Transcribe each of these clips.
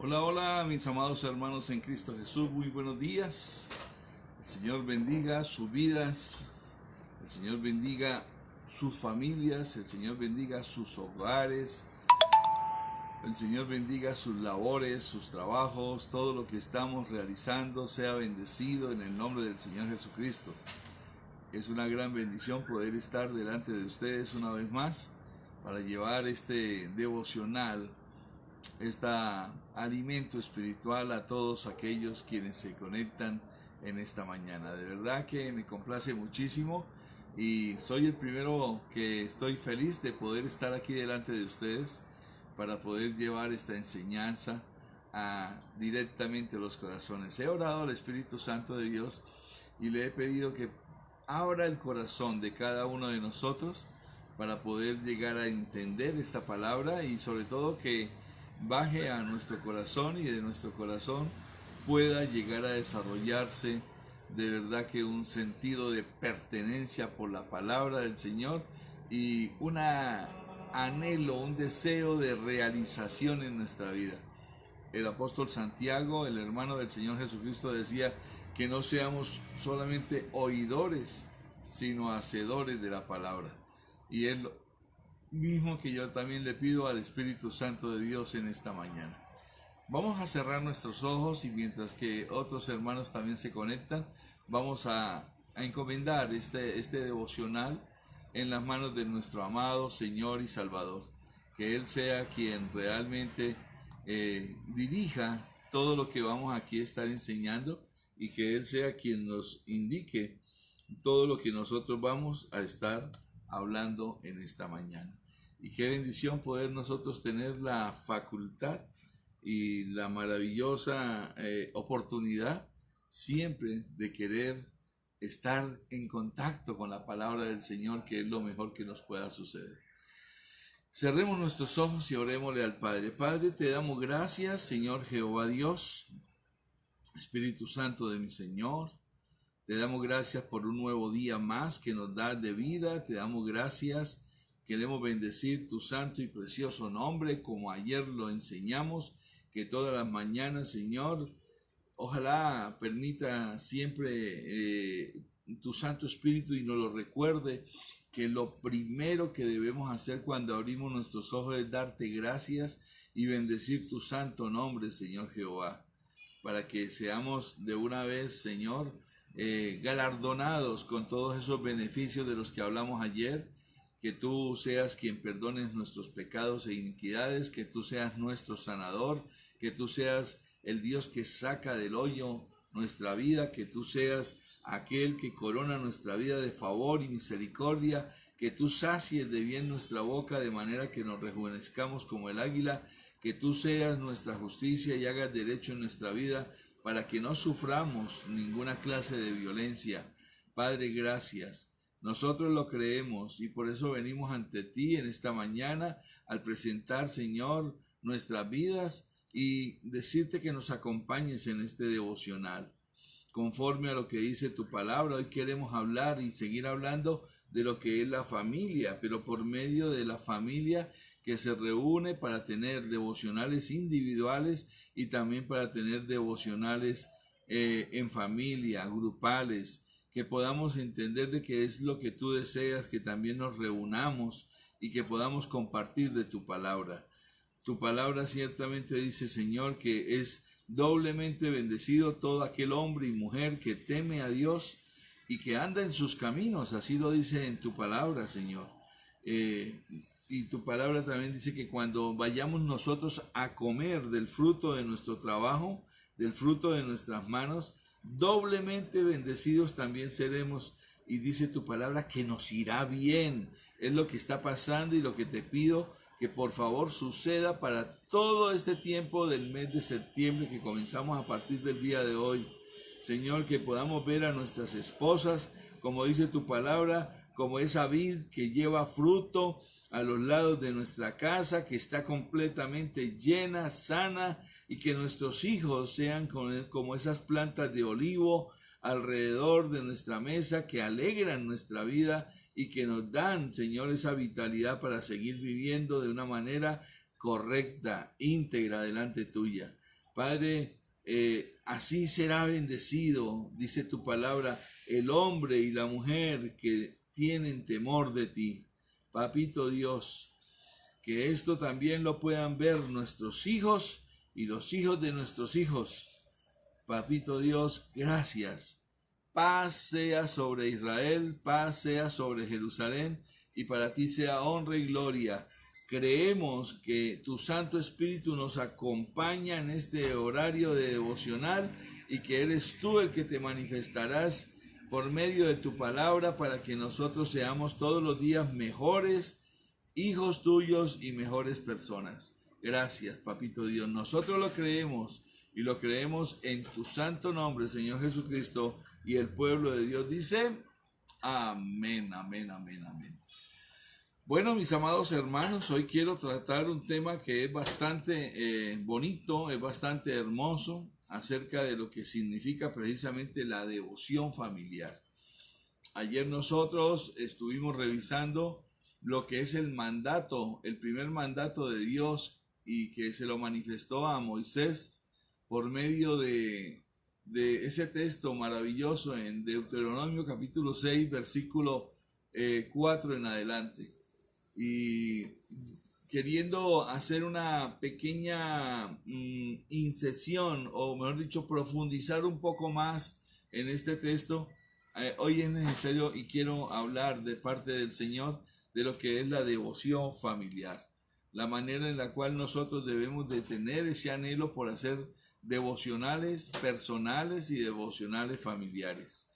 Hola, hola, mis amados hermanos en Cristo Jesús, muy buenos días. El Señor bendiga sus vidas, el Señor bendiga sus familias, el Señor bendiga sus hogares, el Señor bendiga sus labores, sus trabajos, todo lo que estamos realizando sea bendecido en el nombre del Señor Jesucristo. Es una gran bendición poder estar delante de ustedes una vez más para llevar este devocional, este alimento espiritual a todos aquellos quienes se conectan en esta mañana. De verdad que me complace muchísimo y soy el primero que estoy feliz de poder estar aquí delante de ustedes para poder llevar esta enseñanza directamente a los corazones. He orado al Espíritu Santo de Dios y le he pedido que abra el corazón de cada uno de nosotros para poder llegar a entender esta palabra y sobre todo que baje a nuestro corazón y de nuestro corazón pueda llegar a desarrollarse de verdad que un sentido de pertenencia por la palabra del Señor y un anhelo, un deseo de realización en nuestra vida. El apóstol Santiago, el hermano del Señor Jesucristo, decía que no seamos solamente oidores, sino hacedores de la palabra. Y es lo mismo que yo también le pido al Espíritu Santo de Dios en esta mañana. Vamos a cerrar nuestros ojos y mientras que otros hermanos también se conectan, vamos a encomendar este devocional en las manos de nuestro amado Señor y Salvador. Que Él sea quien realmente dirija todo lo que vamos aquí a estar enseñando y que Él sea quien nos indique todo lo que nosotros vamos a estar hablando en esta mañana. Y qué bendición poder nosotros tener la facultad y la maravillosa oportunidad siempre de querer estar en contacto con la palabra del Señor, que es lo mejor que nos pueda suceder. Cerremos nuestros ojos y orémosle al Padre. Padre, te damos gracias, Señor Jehová Dios, Espíritu Santo de mi Señor. Te damos gracias por un nuevo día más que nos das de vida. Te damos gracias. Queremos bendecir tu santo y precioso nombre como ayer lo enseñamos, que todas las mañanas, Señor, ojalá permita siempre tu Santo Espíritu y nos lo recuerde, que lo primero que debemos hacer cuando abrimos nuestros ojos es darte gracias y bendecir tu santo nombre, Señor Jehová, para que seamos de una vez, Señor, galardonados con todos esos beneficios de los que hablamos ayer, que tú seas quien perdones nuestros pecados e iniquidades, que tú seas nuestro sanador, que tú seas el Dios que saca del hoyo nuestra vida, que tú seas aquel que corona nuestra vida de favor y misericordia, que tú sacies de bien nuestra boca de manera que nos rejuvenezcamos como el águila, que tú seas nuestra justicia y hagas derecho en nuestra vida para que no suframos ninguna clase de violencia. Padre, gracias. Nosotros lo creemos y por eso venimos ante ti en esta mañana al presentar, Señor, nuestras vidas y decirte que nos acompañes en este devocional. Conforme a lo que dice tu palabra, hoy queremos hablar y seguir hablando de lo que es la familia, pero por medio de la familia que se reúne para tener devocionales individuales y también para tener devocionales en familia, grupales, que podamos entender de qué es lo que tú deseas, que también nos reunamos y que podamos compartir de tu palabra. Tu palabra ciertamente dice, Señor, que es doblemente bendecido todo aquel hombre y mujer que teme a Dios y que anda en sus caminos. Así lo dice en tu palabra, Señor. Y tu palabra también dice que cuando vayamos nosotros a comer del fruto de nuestro trabajo, del fruto de nuestras manos, doblemente bendecidos también seremos. Y dice tu palabra que nos irá bien. Es lo que está pasando y lo que te pido que por favor suceda para todo este tiempo del mes de septiembre que comenzamos a partir del día de hoy. Señor, que podamos ver a nuestras esposas, como dice tu palabra, como esa vid que lleva fruto a los lados de nuestra casa, que está completamente llena, sana, y que nuestros hijos sean como esas plantas de olivo alrededor de nuestra mesa que alegran nuestra vida y que nos dan, Señor, esa vitalidad para seguir viviendo de una manera correcta, íntegra delante tuya. Padre, así será bendecido, dice tu palabra, el hombre y la mujer que tienen temor de ti. Papito Dios, que esto también lo puedan ver nuestros hijos y los hijos de nuestros hijos. Papito Dios, gracias. Paz sea sobre Israel, paz sea sobre Jerusalén, y para ti sea honra y gloria. Creemos que tu Santo Espíritu nos acompaña en este horario de devocional y que eres tú el que te manifestarás por medio de tu palabra para que nosotros seamos todos los días mejores hijos tuyos y mejores personas. Gracias, Papito Dios. Nosotros lo creemos y lo creemos en tu santo nombre, Señor Jesucristo, y el pueblo de Dios dice, amén, amén, amén, amén. Bueno, mis amados hermanos, hoy quiero tratar un tema que es bastante bonito, es bastante hermoso, acerca de lo que significa precisamente la devoción familiar. Ayer nosotros estuvimos revisando lo que es el mandato, el primer mandato de Dios, y que se lo manifestó a Moisés por medio de ese texto maravilloso en Deuteronomio capítulo 6, versículo 4 en adelante. Y queriendo hacer una pequeña incisión, o mejor dicho, profundizar un poco más en este texto, hoy es necesario y quiero hablar de parte del Señor de lo que es la devoción familiar, la manera en la cual nosotros debemos de tener ese anhelo por hacer devocionales personales y devocionales familiares.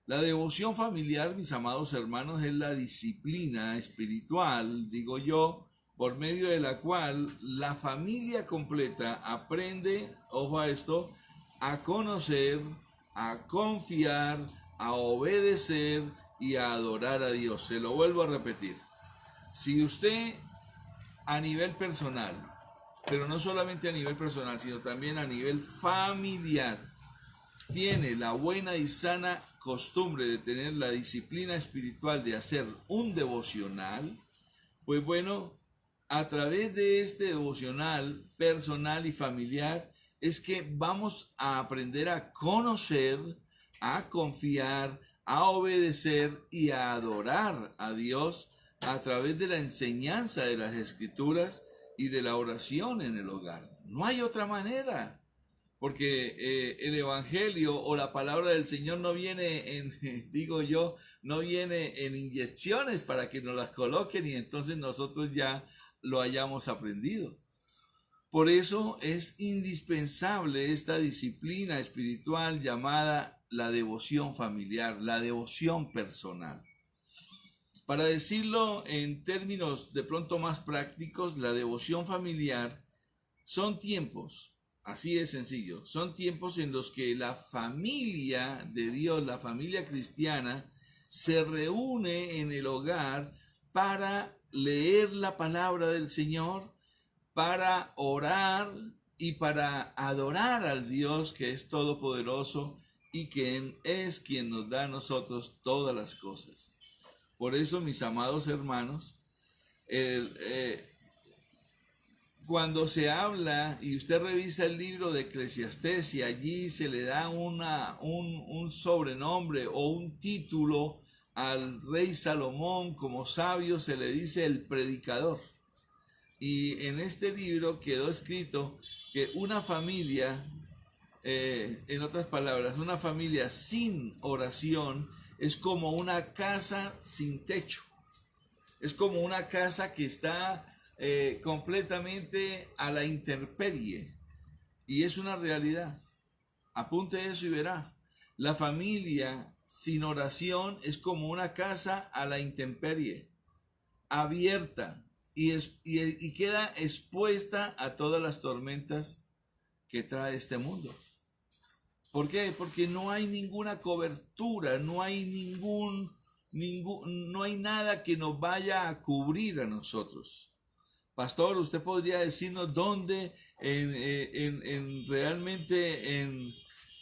La devoción familiar, mis amados hermanos, es la disciplina espiritual, digo yo, por medio de la cual la familia completa aprende, ojo a esto, a conocer, a confiar, a obedecer y a adorar a Dios. Se lo vuelvo a repetir. Si usted a nivel personal, pero no solamente a nivel personal, sino también a nivel familiar, tiene la buena y sana costumbre de tener la disciplina espiritual de hacer un devocional, pues bueno, a través de este devocional personal y familiar es que vamos a aprender a conocer, a confiar, a obedecer y a adorar a Dios a través de la enseñanza de las Escrituras y de la oración en el hogar. No hay otra manera. Porque el Evangelio o la palabra del Señor no viene en, digo yo, no viene en inyecciones para que nos las coloquen y entonces nosotros ya lo hayamos aprendido. Por eso es indispensable esta disciplina espiritual llamada la devoción familiar, la devoción personal. Para decirlo en términos de pronto más prácticos, la devoción familiar son tiempos. Así es sencillo. Son tiempos en los que la familia de Dios, la familia cristiana, se reúne en el hogar para leer la palabra del Señor, para orar y para adorar al Dios que es todopoderoso y que es quien nos da a nosotros todas las cosas. Por eso, mis amados hermanos, cuando se habla y usted revisa el libro de Eclesiastés y allí se le da un sobrenombre o un título al rey Salomón como sabio, se le dice el predicador. Y en este libro quedó escrito que una familia, en otras palabras, una familia sin oración es como una casa sin techo. Es como una casa que está completamente a la intemperie, y es una realidad. Apunte eso y verá. La familia sin oración es como una casa a la intemperie, abierta y queda expuesta a todas las tormentas que trae este mundo. ¿Por qué? Porque no hay ninguna cobertura, no hay no hay nada que nos vaya a cubrir a nosotros. Pastor, ¿usted podría decirnos dónde realmente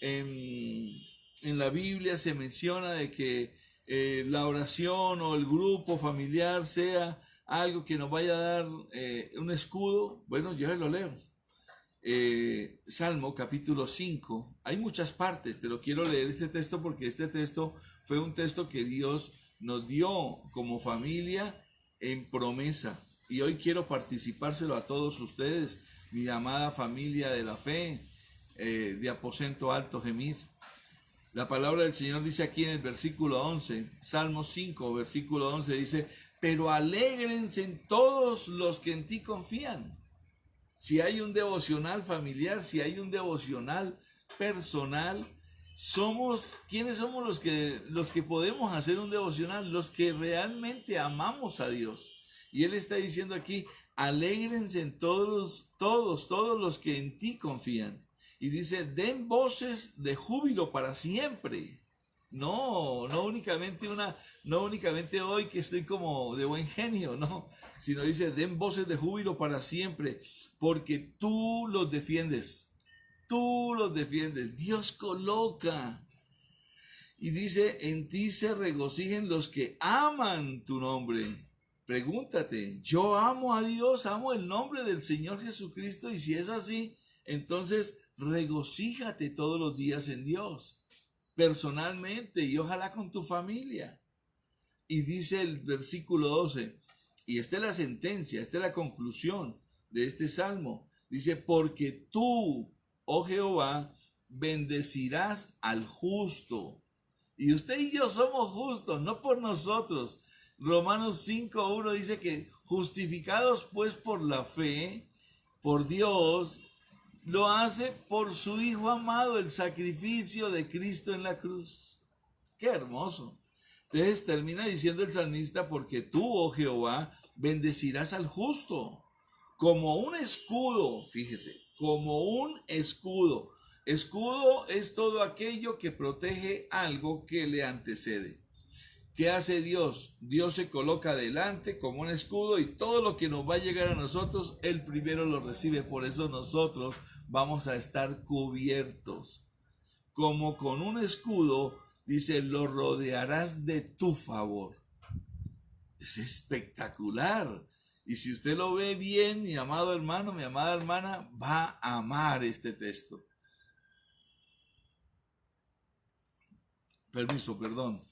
en la Biblia se menciona de que la oración o el grupo familiar sea algo que nos vaya a dar un escudo? Bueno, yo lo leo. Salmo capítulo 5. Hay muchas partes, pero quiero leer este texto porque este texto fue un texto que Dios nos dio como familia en promesa. Y hoy quiero participárselo a todos ustedes, mi amada familia de la fe, de Aposento Alto Gemir. La palabra del Señor dice aquí en el versículo 11, Salmo 5, versículo 11, dice: pero alégrense en todos los que en ti confían. Si hay un devocional familiar, si hay un devocional personal, ¿quiénes somos los que podemos hacer un devocional? Los que realmente amamos a Dios. Y Él está diciendo aquí: alégrense en todos los que en ti confían. Y dice: den voces de júbilo para siempre. No únicamente hoy que estoy como de buen genio, no, sino dice: den voces de júbilo para siempre, porque tú los defiendes, Dios coloca. Y dice: en ti se regocijen los que aman tu nombre. Pregúntate, yo amo a Dios, amo el nombre del Señor Jesucristo, y si es así, entonces regocíjate todos los días en Dios, personalmente y ojalá con tu familia. Y dice el versículo 12, y esta es la sentencia, esta es la conclusión de este salmo. Dice: porque tú, oh Jehová, bendecirás al justo. Y usted y yo somos justos, no por nosotros. Romanos 5:1 dice que justificados pues por la fe, por Dios, lo hace por su Hijo amado, el sacrificio de Cristo en la cruz. ¡Qué hermoso! Entonces termina diciendo el salmista: porque tú, oh Jehová, bendecirás al justo. Como un escudo, fíjese, como un escudo. Escudo es todo aquello que protege algo que le antecede. ¿Qué hace Dios? Dios se coloca delante como un escudo y todo lo que nos va a llegar a nosotros, Él primero lo recibe. Por eso nosotros vamos a estar cubiertos. Como con un escudo, dice: lo rodearás de tu favor. Es espectacular. Y si usted lo ve bien, mi amado hermano, mi amada hermana, va a amar este texto. Perdón.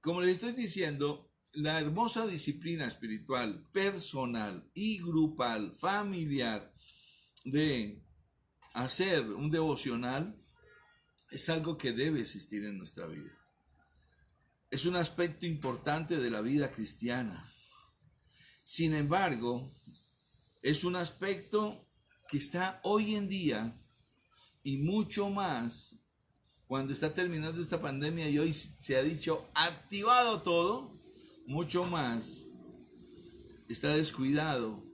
Como les estoy diciendo, la hermosa disciplina espiritual, personal y grupal, familiar, de hacer un devocional, es algo que debe existir en nuestra vida. Es un aspecto importante de la vida cristiana. Sin embargo, es un aspecto que está hoy en día y mucho más cuando está terminando esta pandemia y hoy se ha dicho activado todo, mucho más está descuidado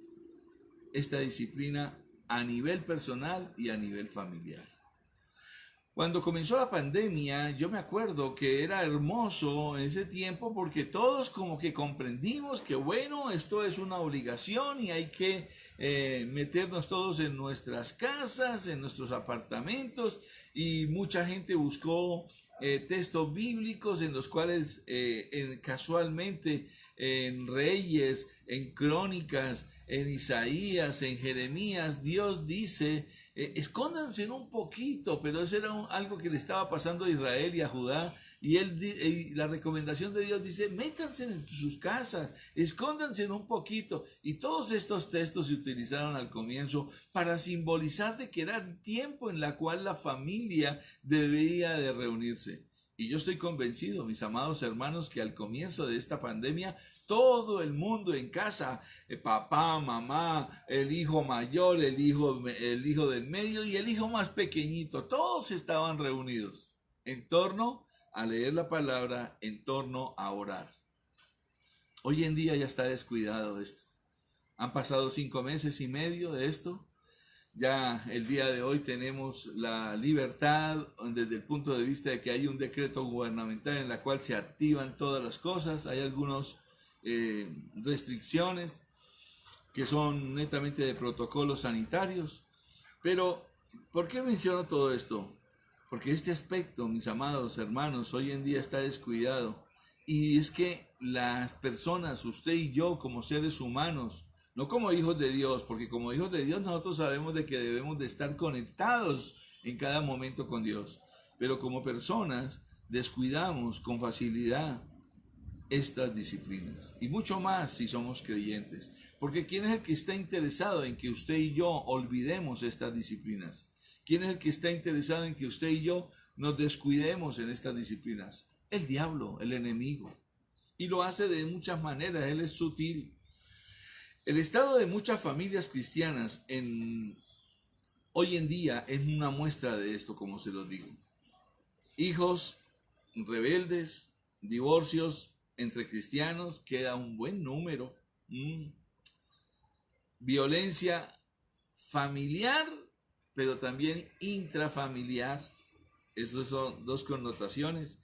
esta disciplina a nivel personal y a nivel familiar. Cuando comenzó la pandemia, yo me acuerdo que era hermoso en ese tiempo porque todos como que comprendimos que bueno, esto es una obligación y hay que meternos todos en nuestras casas, en nuestros apartamentos, y mucha gente buscó textos bíblicos en los cuales casualmente en Reyes, en Crónicas, en Isaías, en Jeremías, Dios dice: escóndanse un poquito, pero eso era algo que le estaba pasando a Israel y a Judá, y la recomendación de Dios dice: métanse en sus casas, escóndanse un poquito. Y todos estos textos se utilizaron al comienzo para simbolizar de que era tiempo en la cual la familia debía de reunirse. Y yo estoy convencido, mis amados hermanos, que al comienzo de esta pandemia, todo el mundo en casa, papá, mamá, el hijo mayor, el hijo del medio y el hijo más pequeñito, todos estaban reunidos en torno a leer la palabra, en torno a orar. Hoy en día ya está descuidado esto. Han pasado 5 meses y medio de esto. Ya el día de hoy tenemos la libertad desde el punto de vista de que hay un decreto gubernamental en la cual se activan todas las cosas. Hay algunas restricciones que son netamente de protocolos sanitarios. Pero, ¿por qué menciono todo esto? Porque este aspecto, mis amados hermanos, hoy en día está descuidado. Y es que las personas, usted y yo como seres humanos, no como hijos de Dios, porque como hijos de Dios nosotros sabemos de que debemos de estar conectados en cada momento con Dios, pero como personas descuidamos con facilidad estas disciplinas, y mucho más si somos creyentes, porque ¿quién es el que está interesado en que usted y yo olvidemos estas disciplinas? ¿Quién es el que está interesado en que usted y yo nos descuidemos en estas disciplinas? El diablo, el enemigo, y lo hace de muchas maneras. Él es sutil. El estado de muchas familias cristianas hoy en día es una muestra de esto, como se los digo. Hijos rebeldes, divorcios entre cristianos, queda un buen número. Violencia familiar, pero también intrafamiliar. Esas son dos connotaciones.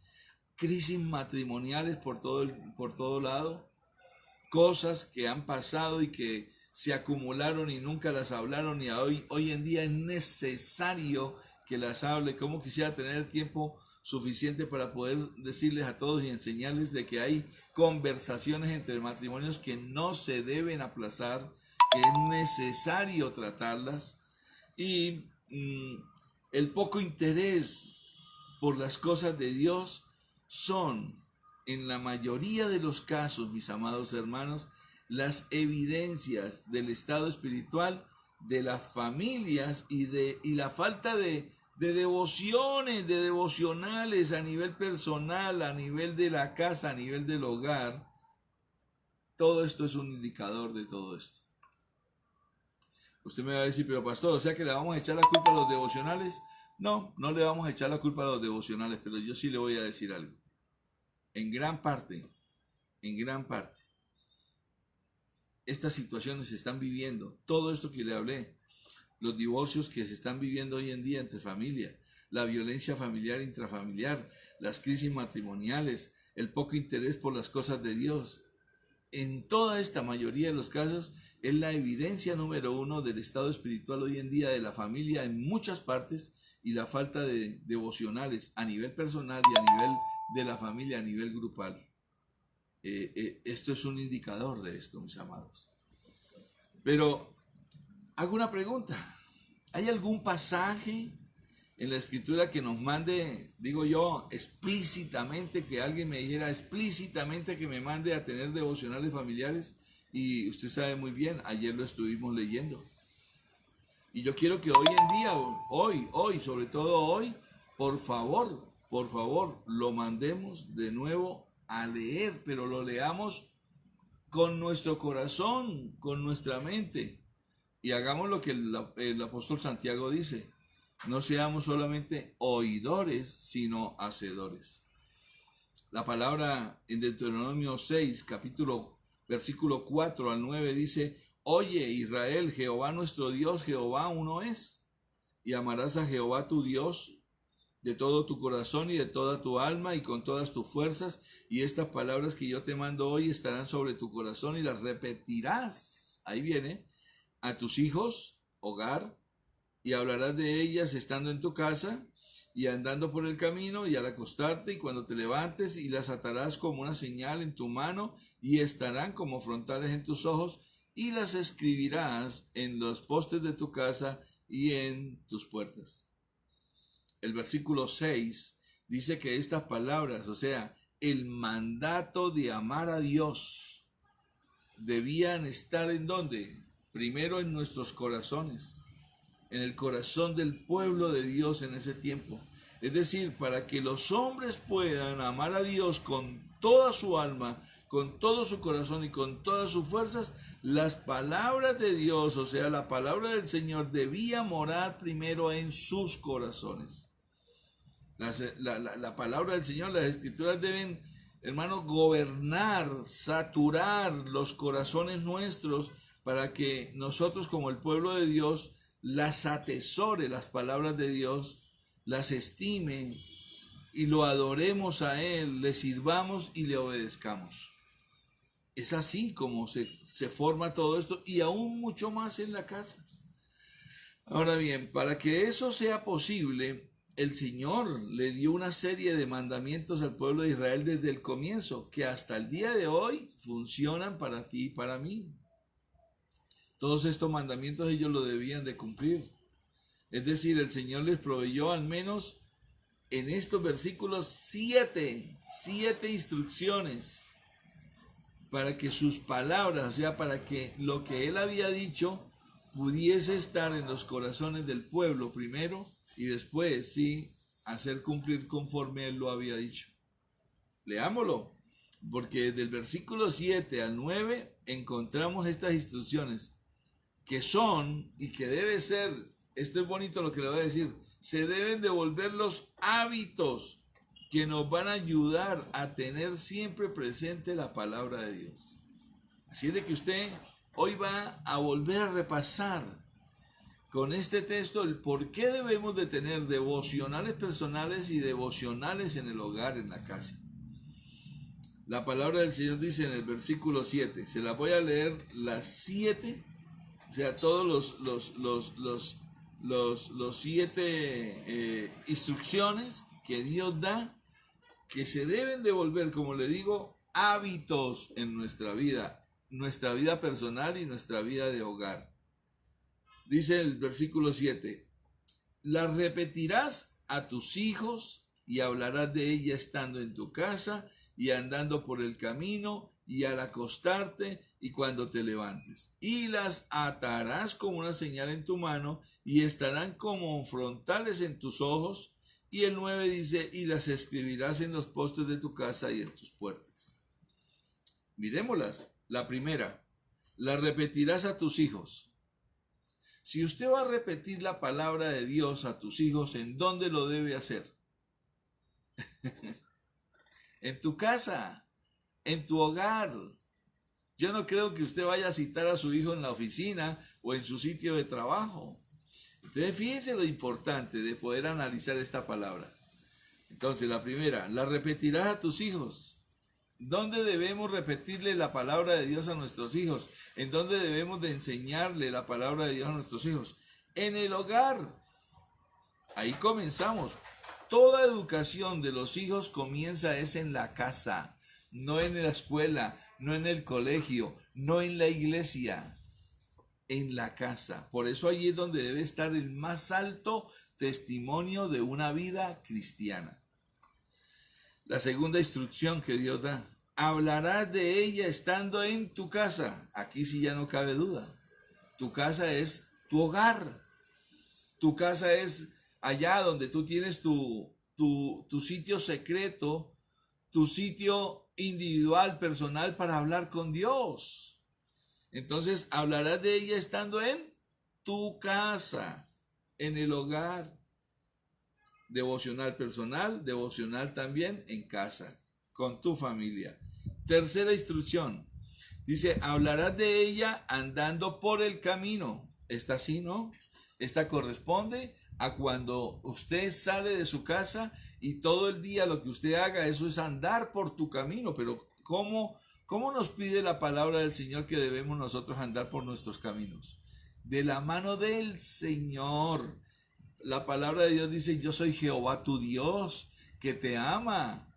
Crisis matrimoniales por todo lado. Cosas que han pasado y que se acumularon y nunca las hablaron, y hoy en día es necesario que las hable. Como quisiera tener el tiempo suficiente para poder decirles a todos y enseñarles de que hay conversaciones entre matrimonios que no se deben aplazar, que es necesario tratarlas, y el poco interés por las cosas de Dios son, en la mayoría de los casos, mis amados hermanos, las evidencias del estado espiritual de las familias y la falta de devociones, de devocionales a nivel personal, a nivel de la casa, a nivel del hogar. Todo esto es un indicador de todo esto. Usted me va a decir, pero pastor, ¿o sea que le vamos a echar la culpa a los devocionales? No, no le vamos a echar la culpa a los devocionales, pero yo sí le voy a decir algo. En gran parte, estas situaciones se están viviendo, todo esto que le hablé, los divorcios que se están viviendo hoy en día entre familia, la violencia familiar e intrafamiliar, las crisis matrimoniales, el poco interés por las cosas de Dios. En toda esta mayoría de los casos es la evidencia número uno del estado espiritual hoy en día de la familia en muchas partes, y la falta de devocionales a nivel personal y a nivel de la familia, a nivel grupal. Esto es un indicador de esto, mis amados. Pero hago una pregunta. ¿Hay algún pasaje en la escritura que nos mande, digo yo, explícitamente, que alguien me dijera explícitamente que me mande a tener devocionales familiares? Y usted sabe muy bien, ayer lo estuvimos leyendo. Y yo quiero que hoy en día, hoy, sobre todo hoy, por favor, lo mandemos de nuevo a leer, pero lo leamos con nuestro corazón, con nuestra mente, y hagamos lo que el apóstol Santiago dice: no seamos solamente oidores, sino hacedores. La palabra en Deuteronomio 6, versículo 4 al 9 dice: oye, Israel, Jehová nuestro Dios, Jehová uno es, y amarás a Jehová tu Dios de todo tu corazón y de toda tu alma y con todas tus fuerzas, y estas palabras que yo te mando hoy estarán sobre tu corazón y las repetirás, ahí viene, a tus hijos, hogar, y hablarás de ellas estando en tu casa y andando por el camino y al acostarte y cuando te levantes, y las atarás como una señal en tu mano y estarán como frontales en tus ojos, y las escribirás en los postes de tu casa y en tus puertas. El versículo 6 dice que estas palabras, o sea, el mandato de amar a Dios, debían estar ¿en dónde? Primero en nuestros corazones, en el corazón del pueblo de Dios en ese tiempo. Es decir, para que los hombres puedan amar a Dios con toda su alma, con todo su corazón y con todas sus fuerzas, las palabras de Dios, o sea, la palabra del Señor, debía morar primero en sus corazones. La palabra del Señor, las escrituras deben, hermanos, gobernar, saturar los corazones nuestros, para que nosotros como el pueblo de Dios las atesore, las palabras de Dios, las estime y lo adoremos a Él, le sirvamos y le obedezcamos. Es así como se forma todo esto, y aún mucho más en la casa. Ahora bien, para que eso sea posible, el Señor le dio una serie de mandamientos al pueblo de Israel desde el comienzo, que hasta el día de hoy funcionan para ti y para mí. Todos estos mandamientos ellos lo debían de cumplir. Es decir, el Señor les proveyó al menos en estos versículos siete instrucciones para que sus palabras, o sea, para que lo que Él había dicho pudiese estar en los corazones del pueblo primero y después, sí, hacer cumplir conforme Él lo había dicho. Leámoslo, porque del versículo 7 al 9 encontramos estas instrucciones que son y que debe ser, esto es bonito lo que le voy a decir, se deben de volver los hábitos que nos van a ayudar a tener siempre presente la palabra de Dios. Así es de que usted hoy va a volver a repasar con este texto el por qué debemos de tener devocionales personales y devocionales en el hogar, en la casa. La palabra del Señor dice en el versículo 7, se las voy a leer las 7, o sea, todos los 7 instrucciones que Dios da, que se deben de volver, como le digo, hábitos en nuestra vida personal y nuestra vida de hogar. Dice el versículo 7, las repetirás a tus hijos y hablarás de ella estando en tu casa y andando por el camino y al acostarte y cuando te levantes. Y las atarás como una señal en tu mano y estarán como frontales en tus ojos. Y el 9 dice, y las escribirás en los postes de tu casa y en tus puertas. Miremoslas. La primera, las repetirás a tus hijos. Si usted va a repetir la palabra de Dios a tus hijos, ¿en dónde lo debe hacer? En tu casa, en tu hogar. Yo no creo que usted vaya a citar a su hijo en la oficina o en su sitio de trabajo. Entonces, fíjense lo importante de poder analizar esta palabra. Entonces, la primera, la repetirás a tus hijos. ¿Dónde debemos repetirle la palabra de Dios a nuestros hijos? ¿En dónde debemos de enseñarle la palabra de Dios a nuestros hijos? En el hogar. Ahí comenzamos. Toda educación de los hijos comienza es en la casa, no en la escuela, no en el colegio, no en la iglesia. En la casa. Por eso allí es donde debe estar el más alto testimonio de una vida cristiana. La segunda instrucción que Dios da, hablarás de ella estando en tu casa. Aquí sí ya no cabe duda. Tu casa es tu hogar. Tu casa es allá donde tú tienes tu sitio secreto, tu sitio individual, personal para hablar con Dios. Entonces, hablarás de ella estando en tu casa, en el hogar. Devocional personal, devocional también en casa, con tu familia. Tercera instrucción, dice, hablarás de ella andando por el camino. Esta sí, ¿no? Esta corresponde a cuando usted sale de su casa y todo el día lo que usted haga, eso es andar por tu camino. Pero ¿cómo nos pide la palabra del Señor que debemos nosotros andar por nuestros caminos? De la mano del Señor. La palabra de Dios dice, yo soy Jehová tu Dios, que te ama.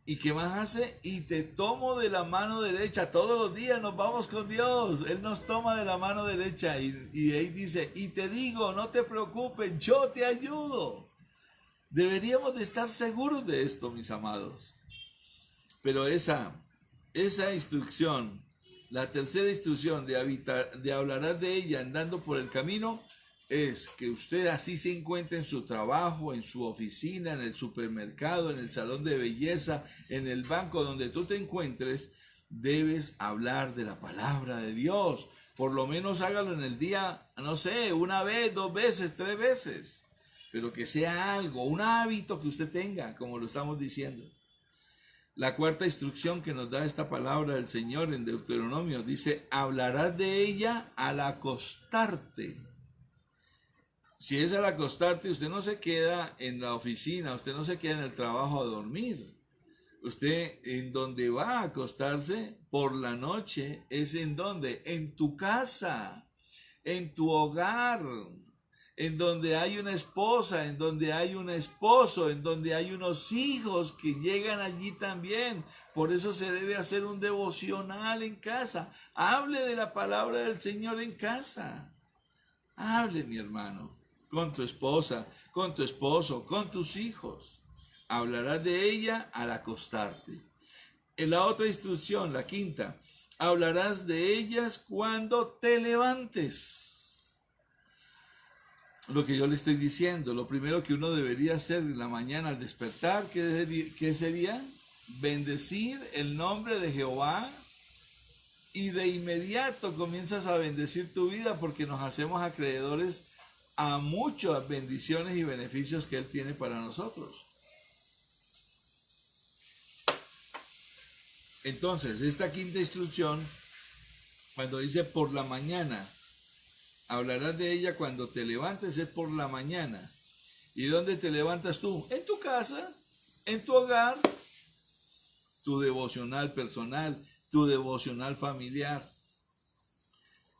¿Y qué más hace? Y te tomo de la mano derecha. Todos los días nos vamos con Dios. Él nos toma de la mano derecha y ahí dice, y te digo, no te preocupes, yo te ayudo. Deberíamos de estar seguros de esto, mis amados. Pero esa instrucción, la tercera instrucción de hablarás de ella andando por el camino, es que usted así se encuentre en su trabajo, en su oficina, en el supermercado, en el salón de belleza, en el banco, donde tú te encuentres, debes hablar de la palabra de Dios. Por lo menos hágalo en el día, no sé, 1 vez, 2 veces, 3 veces. Pero que sea algo, un hábito que usted tenga, como lo estamos diciendo. La cuarta instrucción que nos da esta palabra del Señor en Deuteronomio dice, hablarás de ella al acostarte. Si es al acostarte, usted no se queda en la oficina, usted no se queda en el trabajo a dormir. Usted en donde va a acostarse por la noche es en donde, en tu casa, en tu hogar, en donde hay una esposa, en donde hay un esposo, en donde hay unos hijos que llegan allí también. Por eso se debe hacer un devocional en casa. Hable de la palabra del Señor en casa. Hable, mi hermano, con tu esposa, con tu esposo, con tus hijos. Hablarás de ella al acostarte. En la otra instrucción, la quinta, hablarás de ellas cuando te levantes. Lo que yo le estoy diciendo, lo primero que uno debería hacer en la mañana al despertar, ¿qué sería? Bendecir el nombre de Jehová, y de inmediato comienzas a bendecir tu vida porque nos hacemos acreedores a muchas bendiciones y beneficios que Él tiene para nosotros. Entonces, esta quinta instrucción, cuando dice por la mañana, hablarás de ella cuando te levantes, es por la mañana. ¿Y dónde te levantas tú? En tu casa, en tu hogar, tu devocional personal, tu devocional familiar.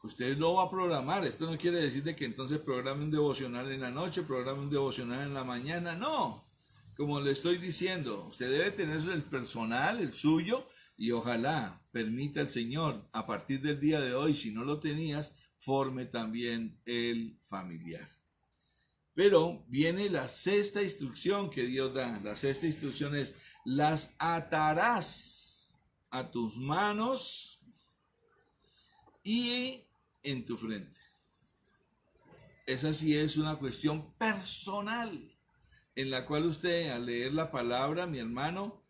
Usted lo va a programar. Esto no quiere decir de que entonces programe un devocional en la noche, programe un devocional en la mañana. No, como le estoy diciendo, usted debe tener el personal, el suyo, y ojalá permita el Señor, a partir del día de hoy, si no lo tenías, forme también el familiar. Pero viene la sexta instrucción que Dios da. La sexta instrucción es: las atarás a tus manos y en tu frente. Esa sí es una cuestión personal, en la cual usted, al leer la palabra, mi hermano,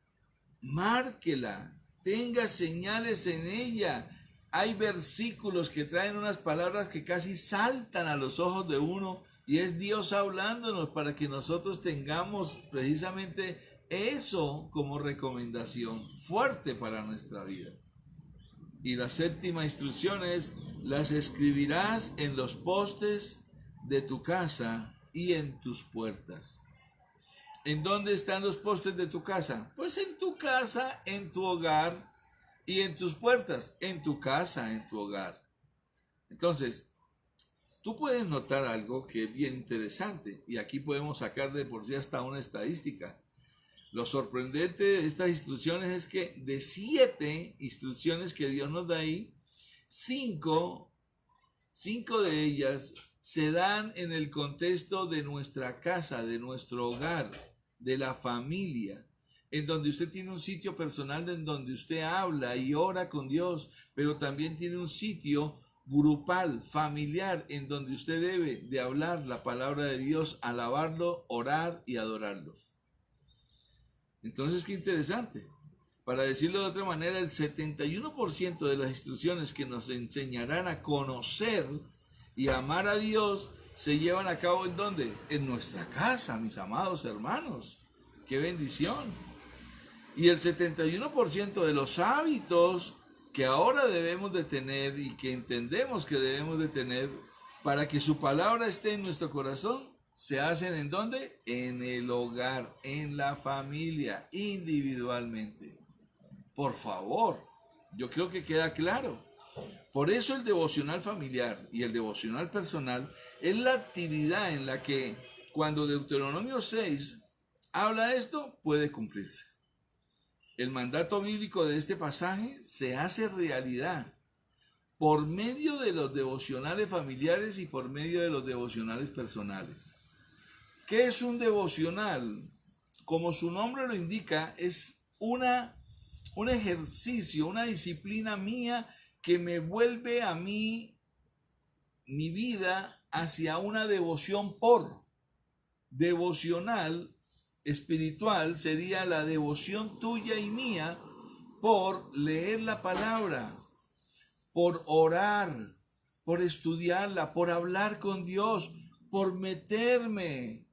márquela, tenga señales en ella. Hay versículos que traen unas palabras que casi saltan a los ojos de uno, y es Dios hablándonos para que nosotros tengamos precisamente eso como recomendación fuerte para nuestra vida. Y la séptima instrucción es: las escribirás en los postes de tu casa y en tus puertas. ¿En dónde están los postes de tu casa? Pues en tu casa, en tu hogar, y en tus puertas, en tu casa, en tu hogar. Entonces, tú puedes notar algo que es bien interesante, y aquí podemos sacar de por sí hasta una estadística. Lo sorprendente de estas instrucciones es que de 7 instrucciones que Dios nos da ahí, 5 de ellas se dan en el contexto de nuestra casa, de nuestro hogar, de la familia, en donde usted tiene un sitio personal en donde usted habla y ora con Dios, pero también tiene un sitio grupal, familiar, en donde usted debe de hablar la palabra de Dios, alabarlo, orar y adorarlo. Entonces, qué interesante. Para decirlo de otra manera, el 71% de las instrucciones que nos enseñarán a conocer y amar a Dios se llevan a cabo ¿en dónde? En nuestra casa, mis amados hermanos. ¡Qué bendición! Y el 71% de los hábitos que ahora debemos de tener y que entendemos que debemos de tener para que su palabra esté en nuestro corazón, se hacen ¿en dónde? En el hogar, en la familia, individualmente. Por favor, yo creo que queda claro. Por eso el devocional familiar y el devocional personal es la actividad en la que cuando Deuteronomio 6 habla esto, puede cumplirse. El mandato bíblico de este pasaje se hace realidad por medio de los devocionales familiares y por medio de los devocionales personales. ¿Qué es un devocional? Como su nombre lo indica, es un ejercicio, una disciplina mía que me vuelve a mí, mi vida, hacia una devoción por. Devocional espiritual sería la devoción tuya y mía por leer la palabra, por orar, por estudiarla, por hablar con Dios, por meterme,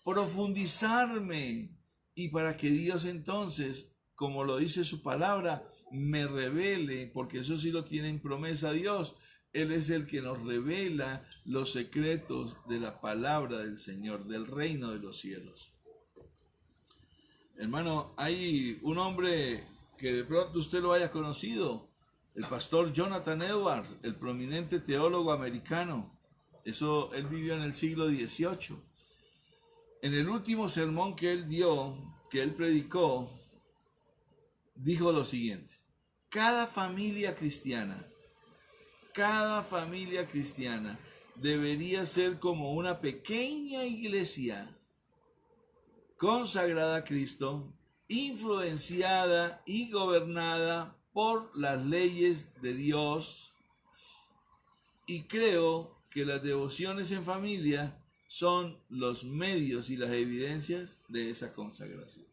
profundizarme, y para que Dios entonces, como lo dice su palabra, me revele, porque eso sí lo tiene en promesa Dios. Él es el que nos revela los secretos de la palabra del Señor, del reino de los cielos. Hermano, hay un hombre que de pronto usted lo haya conocido, el pastor Jonathan Edwards, el prominente teólogo americano. Eso, él vivió en el siglo XVIII. En el último sermón que él dio, que él predicó, dijo lo siguiente: cada familia cristiana debería ser como una pequeña iglesia consagrada a Cristo, influenciada y gobernada por las leyes de Dios, y creo que las devociones en familia son los medios y las evidencias de esa consagración.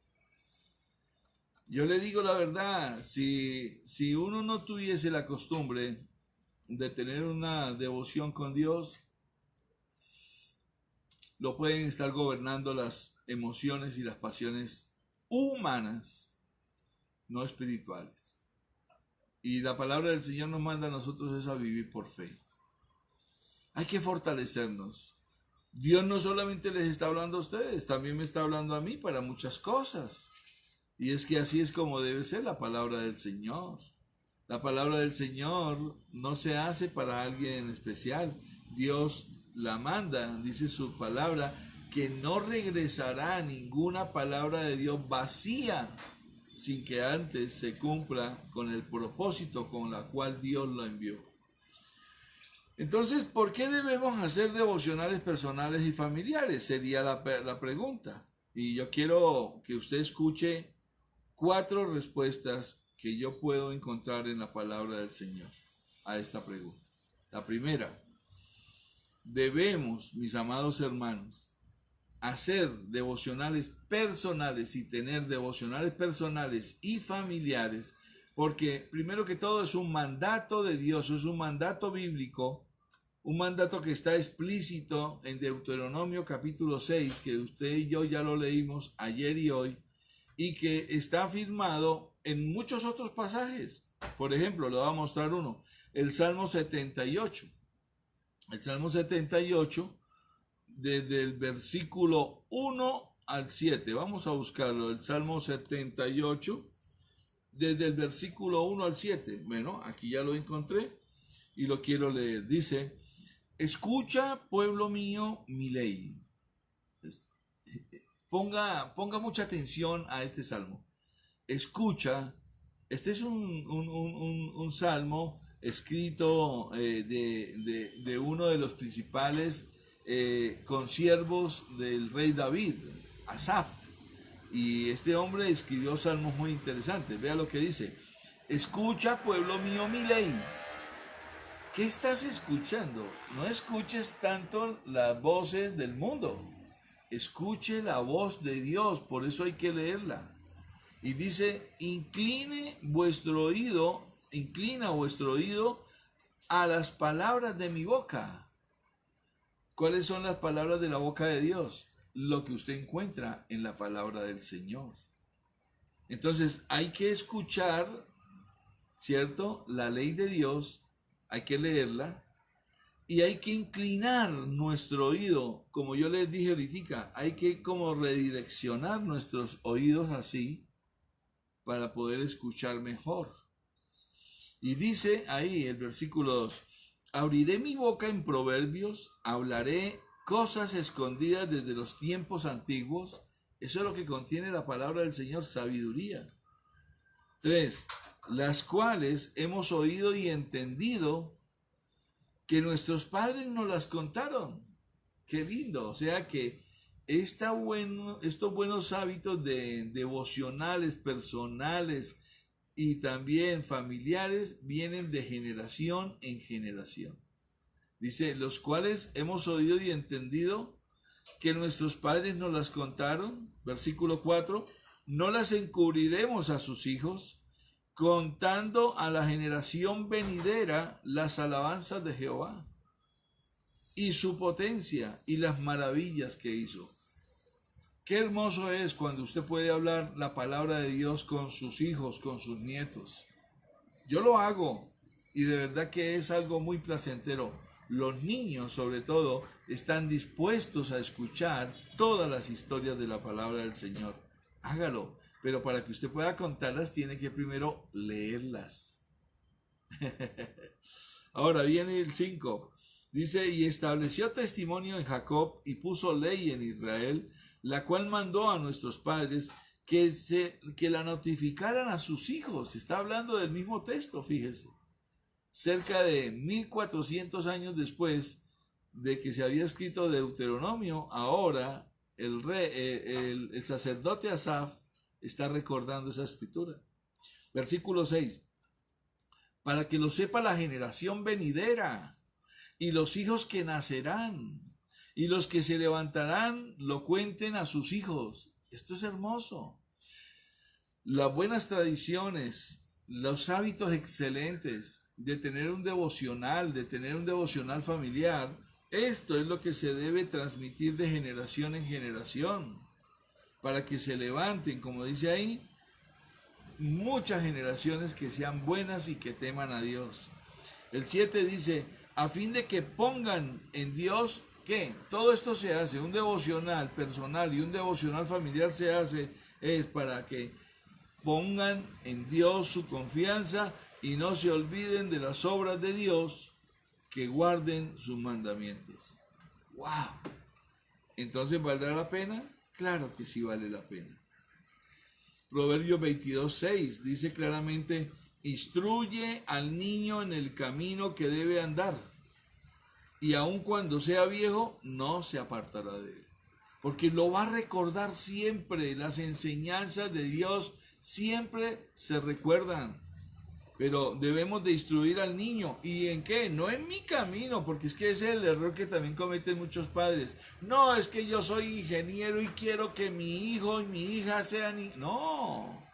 Yo le digo la verdad, si uno no tuviese la costumbre de tener una devoción con Dios, lo pueden estar gobernando las emociones y las pasiones humanas, no espirituales. Y la palabra del Señor nos manda a nosotros es a vivir por fe. Hay que fortalecernos. Dios no solamente les está hablando a ustedes, también me está hablando a mí para muchas cosas. Y es que así es como debe ser la palabra del Señor. La palabra del Señor no se hace para alguien en especial. Dios la manda, dice su palabra, que no regresará ninguna palabra de Dios vacía sin que antes se cumpla con el propósito con la cual Dios lo envió. Entonces, ¿por qué debemos hacer devocionales personales y familiares? Sería la pregunta. Y yo quiero que usted escuche 4 respuestas que yo puedo encontrar en la palabra del Señor a esta pregunta. La primera: debemos, mis amados hermanos, hacer devocionales personales y tener devocionales personales y familiares, porque primero que todo es un mandato de Dios, es un mandato bíblico, un mandato que está explícito en Deuteronomio capítulo 6, que usted y yo ya lo leímos ayer y hoy, y que está afirmado en muchos otros pasajes. Por ejemplo, le voy a mostrar uno, el Salmo 78. El Salmo 78, desde el versículo 1 al 7. Vamos a buscarlo, el Salmo 78, desde el versículo 1 al 7. Bueno, aquí ya lo encontré y lo quiero leer. Dice: escucha, pueblo mío, mi ley. Ponga mucha atención a este salmo. Escucha, este es un salmo escrito de uno de los principales consiervos del rey David, Asaf. Y este hombre escribió salmos muy interesantes. Vea lo que dice: escucha, pueblo mío, mi ley. ¿Qué estás escuchando? No escuches tanto las voces del mundo. Escuche la voz de Dios, por eso hay que leerla. Y dice: inclina vuestro oído a las palabras de mi boca. ¿Cuáles son las palabras de la boca de Dios? Lo que usted encuentra en la palabra del Señor. Entonces hay que escuchar, ¿cierto?, la ley de Dios, hay que leerla y hay que inclinar nuestro oído, como yo les dije ahorita, hay que como redireccionar nuestros oídos así para poder escuchar mejor. Y dice ahí el versículo 2: abriré mi boca en proverbios, hablaré cosas escondidas desde los tiempos antiguos. Eso es lo que contiene la palabra del Señor, sabiduría. 3: las cuales hemos oído y entendido que nuestros padres nos las contaron. Qué lindo. O sea que estos buenos hábitos devocionales, personales y también familiares vienen de generación en generación. Dice: los cuales hemos oído y entendido que nuestros padres nos las contaron. Versículo 4: no las encubriremos a sus hijos, contando a la generación venidera las alabanzas de Jehová y su potencia y las maravillas que hizo. Qué hermoso es cuando usted puede hablar la palabra de Dios con sus hijos, con sus nietos. Yo lo hago y de verdad que es algo muy placentero. Los niños, sobre todo, están dispuestos a escuchar todas las historias de la palabra del Señor. Hágalo, pero para que usted pueda contarlas tiene que primero leerlas. Ahora viene el 5. Dice, y estableció testimonio en Jacob y puso ley en Israel, la cual mandó a nuestros padres que la notificaran a sus hijos. Está hablando del mismo texto, fíjese. Cerca de 1400 años después de que se había escrito Deuteronomio, ahora el sacerdote Asaf está recordando esa escritura. Versículo 6. Para que lo sepa la generación venidera y los hijos que nacerán y los que se levantarán lo cuenten a sus hijos. Esto es hermoso. Las buenas tradiciones, los hábitos excelentes de tener un devocional, familiar, esto es lo que se debe transmitir de generación en generación, para que se levanten, como dice ahí, muchas generaciones que sean buenas y que teman a Dios. El 7 dice, a fin de que pongan en Dios, ¿qué? Todo esto se hace, un devocional personal y un devocional familiar se hace, es para que pongan en Dios su confianza y no se olviden de las obras de Dios, que guarden sus mandamientos. ¡Wow! ¿Entonces valdrá la pena? Claro que sí vale la pena. Proverbios 22:6 dice claramente, instruye al niño en el camino que debe andar, y aun cuando sea viejo, no se apartará de él. Porque lo va a recordar siempre, las enseñanzas de Dios siempre se recuerdan. Pero debemos de instruir al niño. ¿Y en qué? No en mi camino, porque es que ese es el error que también cometen muchos padres. No, es que yo soy ingeniero y quiero que mi hijo y mi hija sean... No,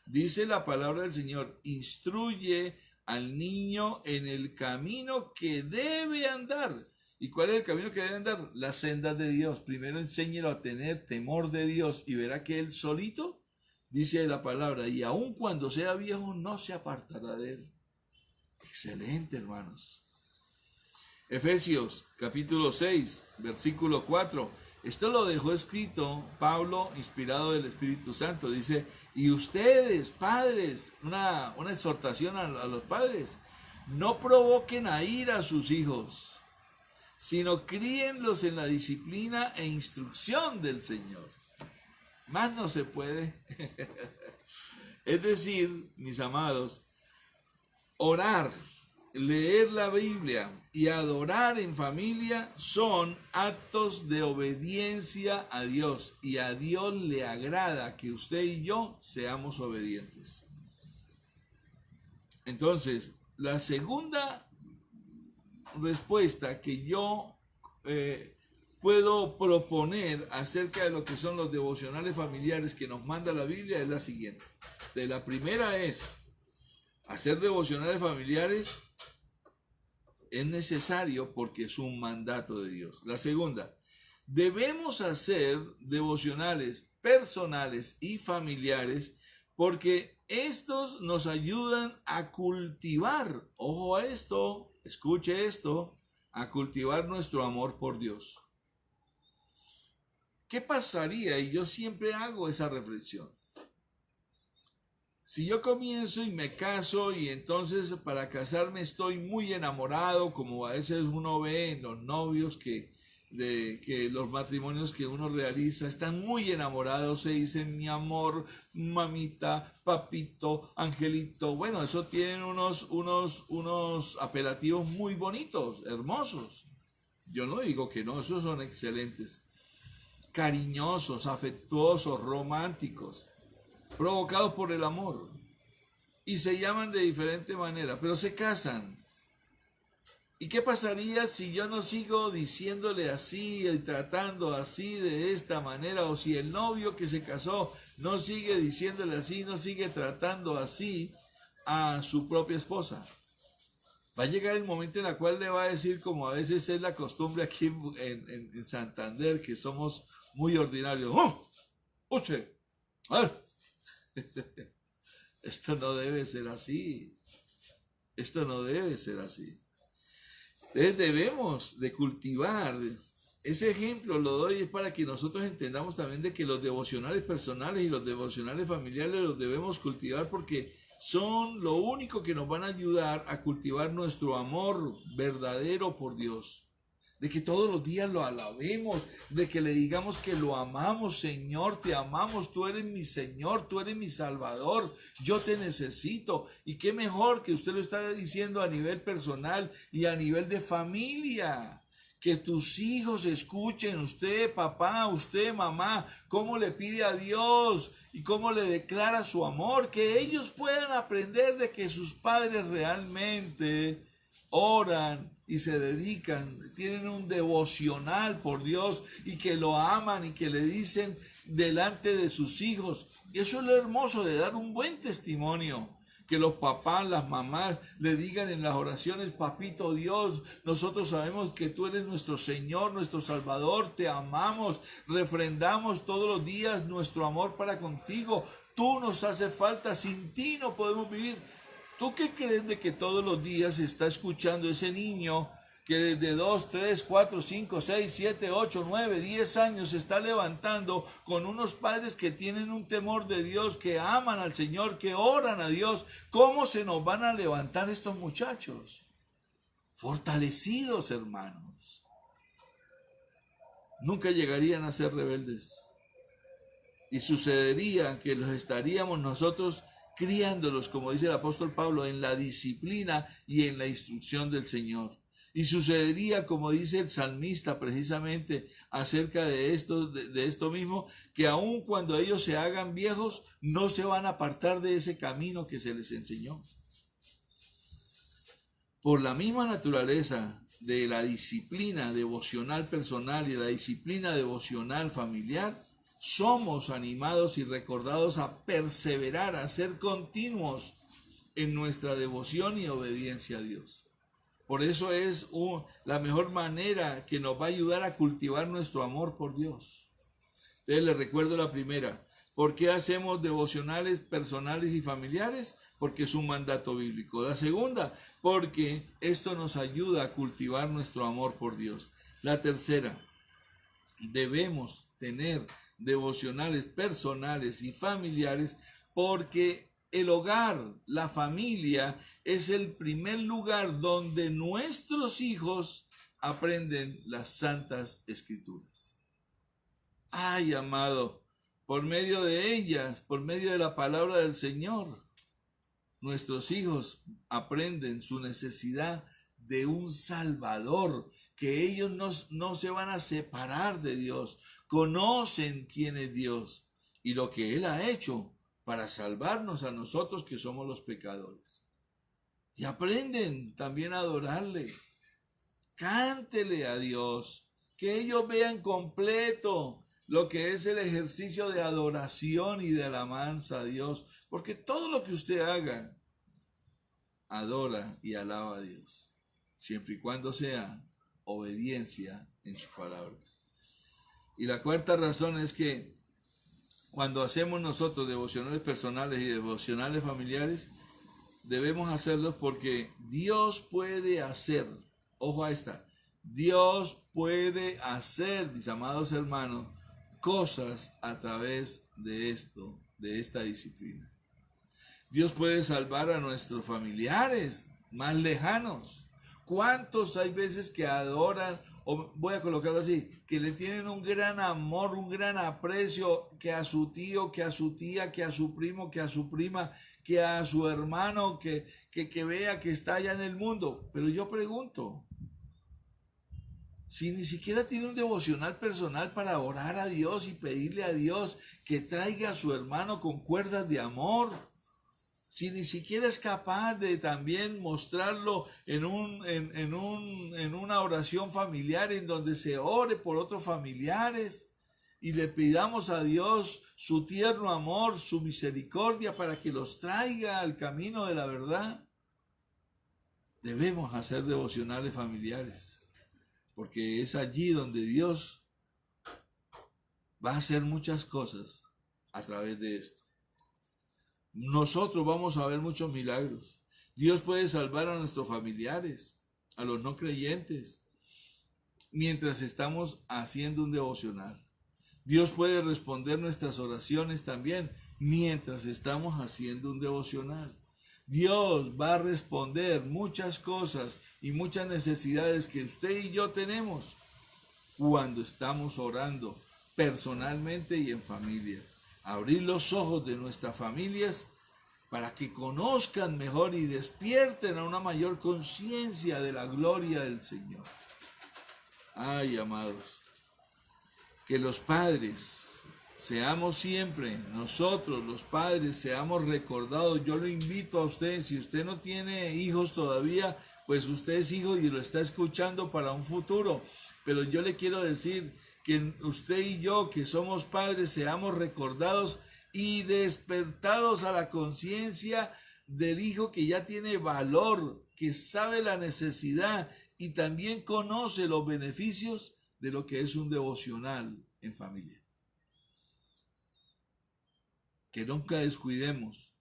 dice la palabra del Señor, instruye al niño en el camino que debe andar. ¿Y cuál es el camino que debe andar? Las sendas de Dios. Primero enséñelo a tener temor de Dios y verá que él solito, dice la palabra, y aun cuando sea viejo no se apartará de él. Excelente, hermanos. Efesios capítulo 6, versículo 4. Esto lo dejó escrito Pablo, inspirado del Espíritu Santo. Dice, y ustedes, padres, una exhortación a los padres, no provoquen a ira a sus hijos, sino críenlos en la disciplina e instrucción del Señor. Más no se puede. Es decir, mis amados, orar, leer la Biblia y adorar en familia son actos de obediencia a Dios. Y a Dios le agrada que usted y yo seamos obedientes. Entonces, la segunda respuesta que yo puedo proponer acerca de lo que son los devocionales familiares que nos manda la Biblia es la siguiente. La primera es, hacer devocionales familiares es necesario porque es un mandato de Dios. La segunda, debemos hacer devocionales personales y familiares porque estos nos ayudan a cultivar, ojo a esto, escuche esto, a cultivar nuestro amor por Dios. ¿Qué pasaría? Y yo siempre hago esa reflexión. Si yo comienzo y me caso y entonces para casarme estoy muy enamorado, como a veces uno ve en los novios que los matrimonios que uno realiza, están muy enamorados, se dicen mi amor, mamita, papito, angelito. Bueno, eso tienen unos apelativos muy bonitos, hermosos. Yo no digo que no, esos son excelentes. Cariñosos, afectuosos, románticos, provocados por el amor, y se llaman de diferente manera, pero se casan. ¿Y qué pasaría si yo no sigo diciéndole así y tratando así de esta manera? O si el novio que se casó no sigue diciéndole así, no sigue tratando así a su propia esposa. Va a llegar el momento en el cual le va a decir, como a veces es la costumbre aquí en Santander, que somos muy ordinarios. ¡Oh! ¡Usted! ¡A ver! Esto no debe ser así. Esto no debe ser así. Entonces debemos de cultivar. Ese ejemplo lo doy es para que nosotros entendamos también de que los devocionales personales y los devocionales familiares los debemos cultivar porque son lo único que nos van a ayudar a cultivar nuestro amor verdadero por Dios. de que todos los días lo alabemos, de que le digamos que lo amamos. Señor, te amamos, tú eres mi Señor, tú eres mi Salvador, yo te necesito. Y qué mejor que usted lo está diciendo a nivel personal y a nivel de familia. Que tus hijos escuchen, usted papá, usted mamá, cómo le pide a Dios y cómo le declara su amor, que ellos puedan aprender de que sus padres realmente oran y se dedican, tienen un devocional por Dios y que lo aman y que le dicen delante de sus hijos. Y eso es lo hermoso de dar un buen testimonio. Que los papás, las mamás le digan en las oraciones: papito Dios, nosotros sabemos que tú eres nuestro Señor, nuestro Salvador, te amamos, refrendamos todos los días nuestro amor para contigo, tú nos hace falta, sin ti no podemos vivir. ¿Tú qué crees de que todos los días está escuchando ese niño que desde 2, 3, 4, 5, 6, 7, 8, 9, 10 años se está levantando con unos padres que tienen un temor de Dios, que aman al Señor, que oran a Dios? ¿Cómo se nos van a levantar estos muchachos? Fortalecidos, hermanos. Nunca llegarían a ser rebeldes. Y sucedería que los estaríamos nosotros criándolos, como dice el apóstol Pablo, en la disciplina y en la instrucción del Señor. Y sucedería, como dice el salmista precisamente acerca de esto mismo, que aun cuando ellos se hagan viejos, no se van a apartar de ese camino que se les enseñó. Por la misma naturaleza de la disciplina devocional personal y la disciplina devocional familiar, somos animados y recordados a perseverar, a ser continuos en nuestra devoción y obediencia a Dios. Por eso es la mejor manera que nos va a ayudar a cultivar nuestro amor por Dios. Entonces les recuerdo la primera. ¿Por qué hacemos devocionales personales y familiares? Porque es un mandato bíblico. La segunda, porque esto nos ayuda a cultivar nuestro amor por Dios. La tercera, debemos tener devocionales personales y familiares porque el hogar, la familia, es el primer lugar donde nuestros hijos aprenden las santas escrituras. Ay, amado, por medio de ellas, por medio de la palabra del Señor, nuestros hijos aprenden su necesidad de un Salvador, que ellos no se van a separar de Dios, conocen quién es Dios y lo que Él ha hecho para salvarnos a nosotros que somos los pecadores. Y aprenden también a adorarle. Cántele a Dios, que ellos vean completo lo que es el ejercicio de adoración y de alabanza a Dios, porque todo lo que usted haga, adora y alaba a Dios, siempre y cuando sea obediencia en su palabra. Y la cuarta razón es que cuando hacemos nosotros devocionales personales y devocionales familiares, debemos hacerlos porque Dios puede hacer, ojo a esta, Dios puede hacer, mis amados hermanos, cosas a través de esto, de esta disciplina. Dios puede salvar a nuestros familiares más lejanos. ¿Cuántos hay veces que adoran, o voy a colocarlo así, que le tienen un gran amor, un gran aprecio, que a su tío, que a su tía, que a su primo, que a su prima, que a su hermano, que vea que está allá en el mundo? Pero yo pregunto, si ni siquiera tiene un devocional personal para orar a Dios y pedirle a Dios que traiga a su hermano con cuerdas de amor, si ni siquiera es capaz de también mostrarlo en una oración familiar en donde se ore por otros familiares y le pidamos a Dios su tierno amor, su misericordia para que los traiga al camino de la verdad, debemos hacer devocionales familiares, porque es allí donde Dios va a hacer muchas cosas a través de esto. Nosotros vamos a ver muchos milagros. Dios puede salvar a nuestros familiares, a los no creyentes, mientras estamos haciendo un devocional. Dios puede responder nuestras oraciones también, mientras estamos haciendo un devocional. Dios va a responder muchas cosas y muchas necesidades que usted y yo tenemos cuando estamos orando personalmente y en familia. Abrir los ojos de nuestras familias para que conozcan mejor y despierten a una mayor conciencia de la gloria del Señor. Ay, amados, que los padres seamos siempre, nosotros los padres, seamos recordados. Yo lo invito a usted, si usted no tiene hijos todavía, pues usted es hijo y lo está escuchando para un futuro. Pero yo le quiero decir que usted y yo, que somos padres, seamos recordados y despertados a la conciencia del hijo que ya tiene valor, que sabe la necesidad y también conoce los beneficios de lo que es un devocional en familia. Que nunca descuidemos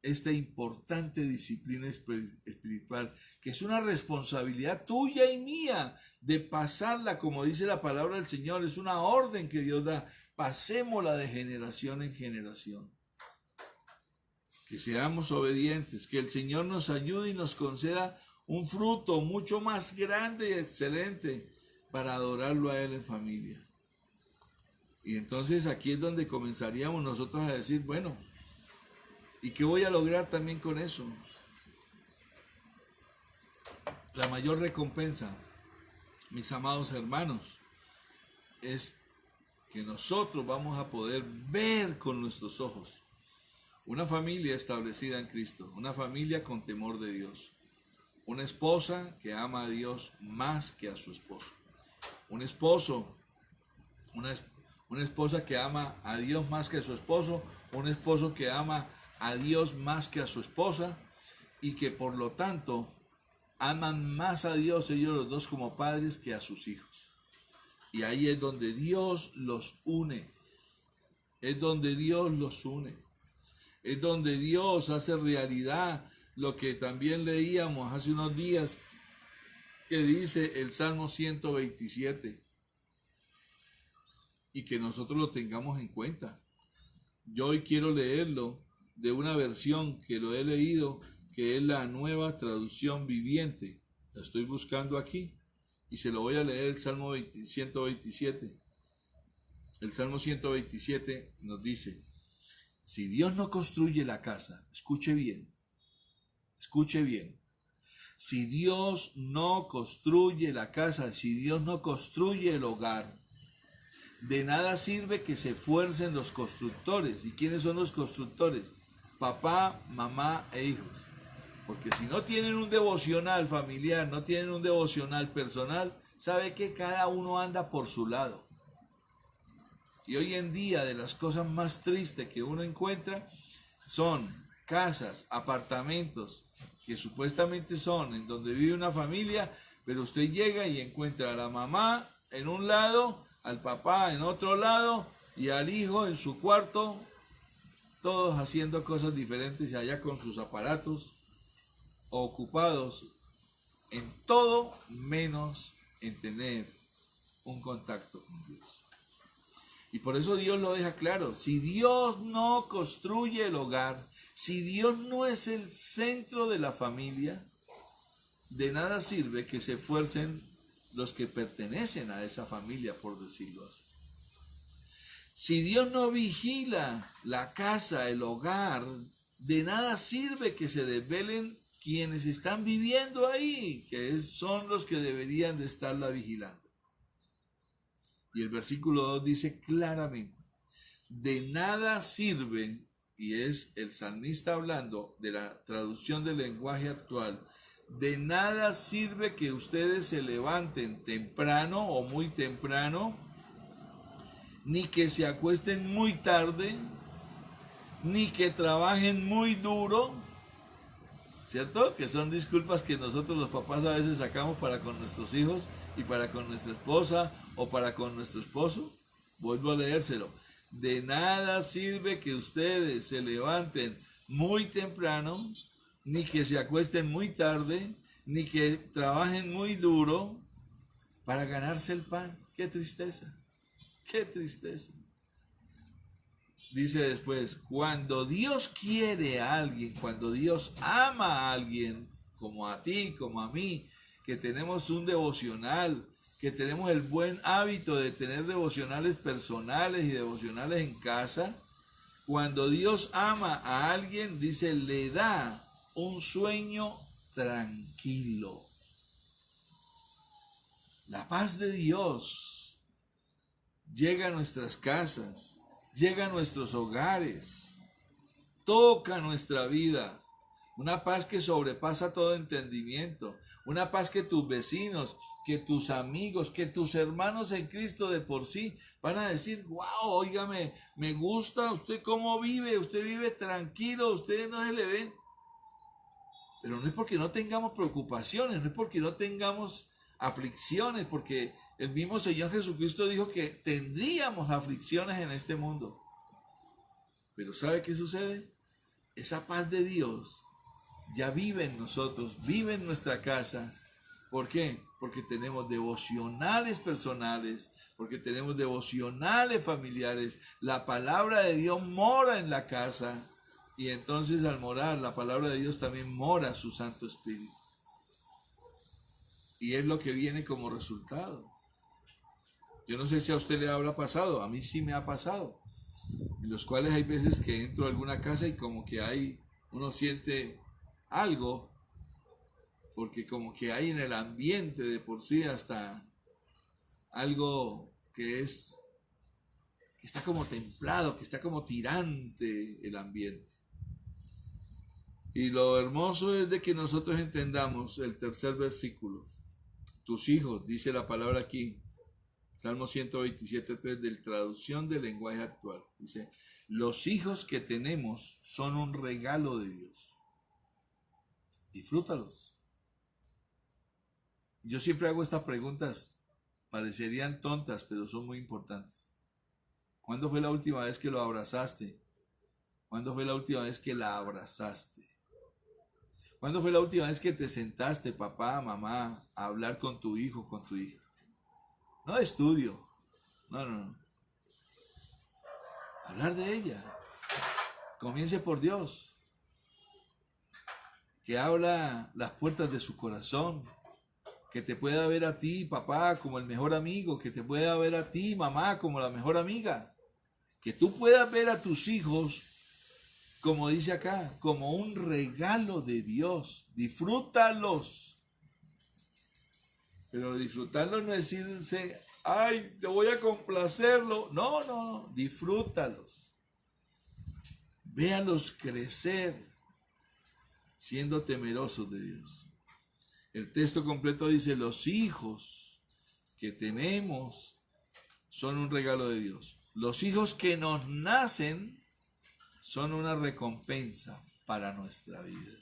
esta importante disciplina espiritual, que es una responsabilidad tuya y mía de pasarla, como dice la palabra del Señor, es una orden que Dios da, pasémosla de generación en generación. Que seamos obedientes, que el Señor nos ayude y nos conceda un fruto mucho más grande y excelente para adorarlo a Él en familia. Y entonces aquí es donde comenzaríamos nosotros a decir, bueno, ¿y qué voy a lograr también con eso? La mayor recompensa, mis amados hermanos, es que nosotros vamos a poder ver con nuestros ojos una familia establecida en Cristo, una familia con temor de Dios, una esposa que ama a Dios más que a su esposo, un esposo, una esposa que ama a Dios más que a su esposo, un esposo que ama a Dios más que a su esposa y que por lo tanto aman más a Dios ellos los dos como padres que a sus hijos. Y ahí es donde Dios los une, es donde Dios los une, es donde Dios hace realidad lo que también leíamos hace unos días que dice el Salmo 127 y que nosotros lo tengamos en cuenta. Yo hoy quiero leerlo de una versión que lo he leído, que es la Nueva Traducción Viviente. La estoy buscando aquí y se lo voy a leer el Salmo 127. El Salmo 127 nos dice, si Dios no construye la casa, escuche bien, si Dios no construye la casa, si Dios no construye el hogar, de nada sirve que se esfuercen los constructores. ¿Y quiénes son los constructores? Papá, mamá e hijos. Porque si no tienen un devocional familiar, no tienen un devocional personal, sabe que cada uno anda por su lado. Y hoy en día de las cosas más tristes que uno encuentra son casas, apartamentos, que supuestamente son en donde vive una familia, pero usted llega y encuentra a la mamá en un lado, al papá en otro lado y al hijo en su cuarto, todos haciendo cosas diferentes y allá con sus aparatos, ocupados en todo menos en tener un contacto con Dios. Y por eso Dios lo deja claro, si Dios no construye el hogar, si Dios no es el centro de la familia, de nada sirve que se esfuercen los que pertenecen a esa familia, por decirlo así. Si Dios no vigila la casa, el hogar, de nada sirve que se desvelen quienes están viviendo ahí, que son los que deberían de estarla vigilando. Y el versículo 2 dice claramente, de nada sirve, y es el salmista hablando de la traducción del lenguaje actual, de nada sirve que ustedes se levanten temprano o muy temprano, ni que se acuesten muy tarde, ni que trabajen muy duro, ¿cierto? Que son disculpas que nosotros los papás a veces sacamos para con nuestros hijos y para con nuestra esposa o para con nuestro esposo. Vuelvo a leérselo. De nada sirve que ustedes se levanten muy temprano, ni que se acuesten muy tarde, ni que trabajen muy duro para ganarse el pan. ¡Qué tristeza! ¡Qué tristeza! dice después, cuando Dios quiere a alguien, cuando Dios ama a alguien, como a ti, como a mí, que tenemos un devocional, que tenemos el buen hábito de tener devocionales personales y devocionales en casa, cuando Dios ama a alguien, dice, le da un sueño tranquilo. La paz de Dios llega a nuestras casas, llega a nuestros hogares, toca nuestra vida. Una paz que sobrepasa todo entendimiento. Una paz que tus vecinos, que tus amigos, que tus hermanos en Cristo de por sí van a decir, wow, óigame, me gusta usted cómo vive, usted vive tranquilo, usted no se le ven. Pero no es porque no tengamos preocupaciones, no es porque no tengamos aflicciones, porque el mismo Señor Jesucristo dijo que tendríamos aflicciones en este mundo. Pero ¿sabe qué sucede? Esa paz de Dios ya vive en nosotros, vive en nuestra casa. ¿Por qué? Porque tenemos devocionales personales, porque tenemos devocionales familiares. La palabra de Dios mora en la casa y entonces al morar, la palabra de Dios también mora su Santo Espíritu. Y es lo que viene como resultado. Yo no sé si a usted le habrá pasado, a mí sí me ha pasado, en los cuales hay veces que entro a alguna casa y como que uno siente algo, porque como que hay en el ambiente de por sí hasta algo que está como templado, que está como tirante el ambiente. Y lo hermoso es de que nosotros entendamos el tercer versículo. Tus hijos, dice la palabra aquí, Salmo 127.3 de traducción del lenguaje actual. Dice, los hijos que tenemos son un regalo de Dios. Disfrútalos. Yo siempre hago estas preguntas, parecerían tontas, pero son muy importantes. ¿Cuándo fue la última vez que lo abrazaste? ¿Cuándo fue la última vez que la abrazaste? ¿Cuándo fue la última vez que te sentaste, papá, mamá, a hablar con tu hijo, con tu hija? No de estudio, no. Hablar de ella. Comience por Dios, que abra las puertas de su corazón, que te pueda ver a ti, papá, como el mejor amigo, que te pueda ver a ti, mamá, como la mejor amiga, que tú puedas ver a tus hijos, como dice acá, como un regalo de Dios. Disfrútalos. Pero disfrutarlos no es decirse, ay, te voy a complacerlo. No, disfrútalos. Véalos crecer siendo temerosos de Dios. El texto completo dice, los hijos que tenemos son un regalo de Dios. Los hijos que nos nacen son una recompensa para nuestra vida.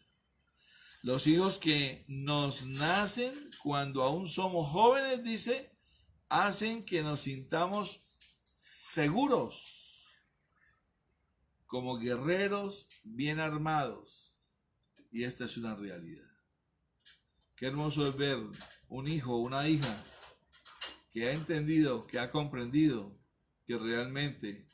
Los hijos que nos nacen cuando aún somos jóvenes, dice, hacen que nos sintamos seguros, como guerreros bien armados. Y esta es una realidad. Qué hermoso es ver un hijo o una hija que ha entendido, que ha comprendido que realmente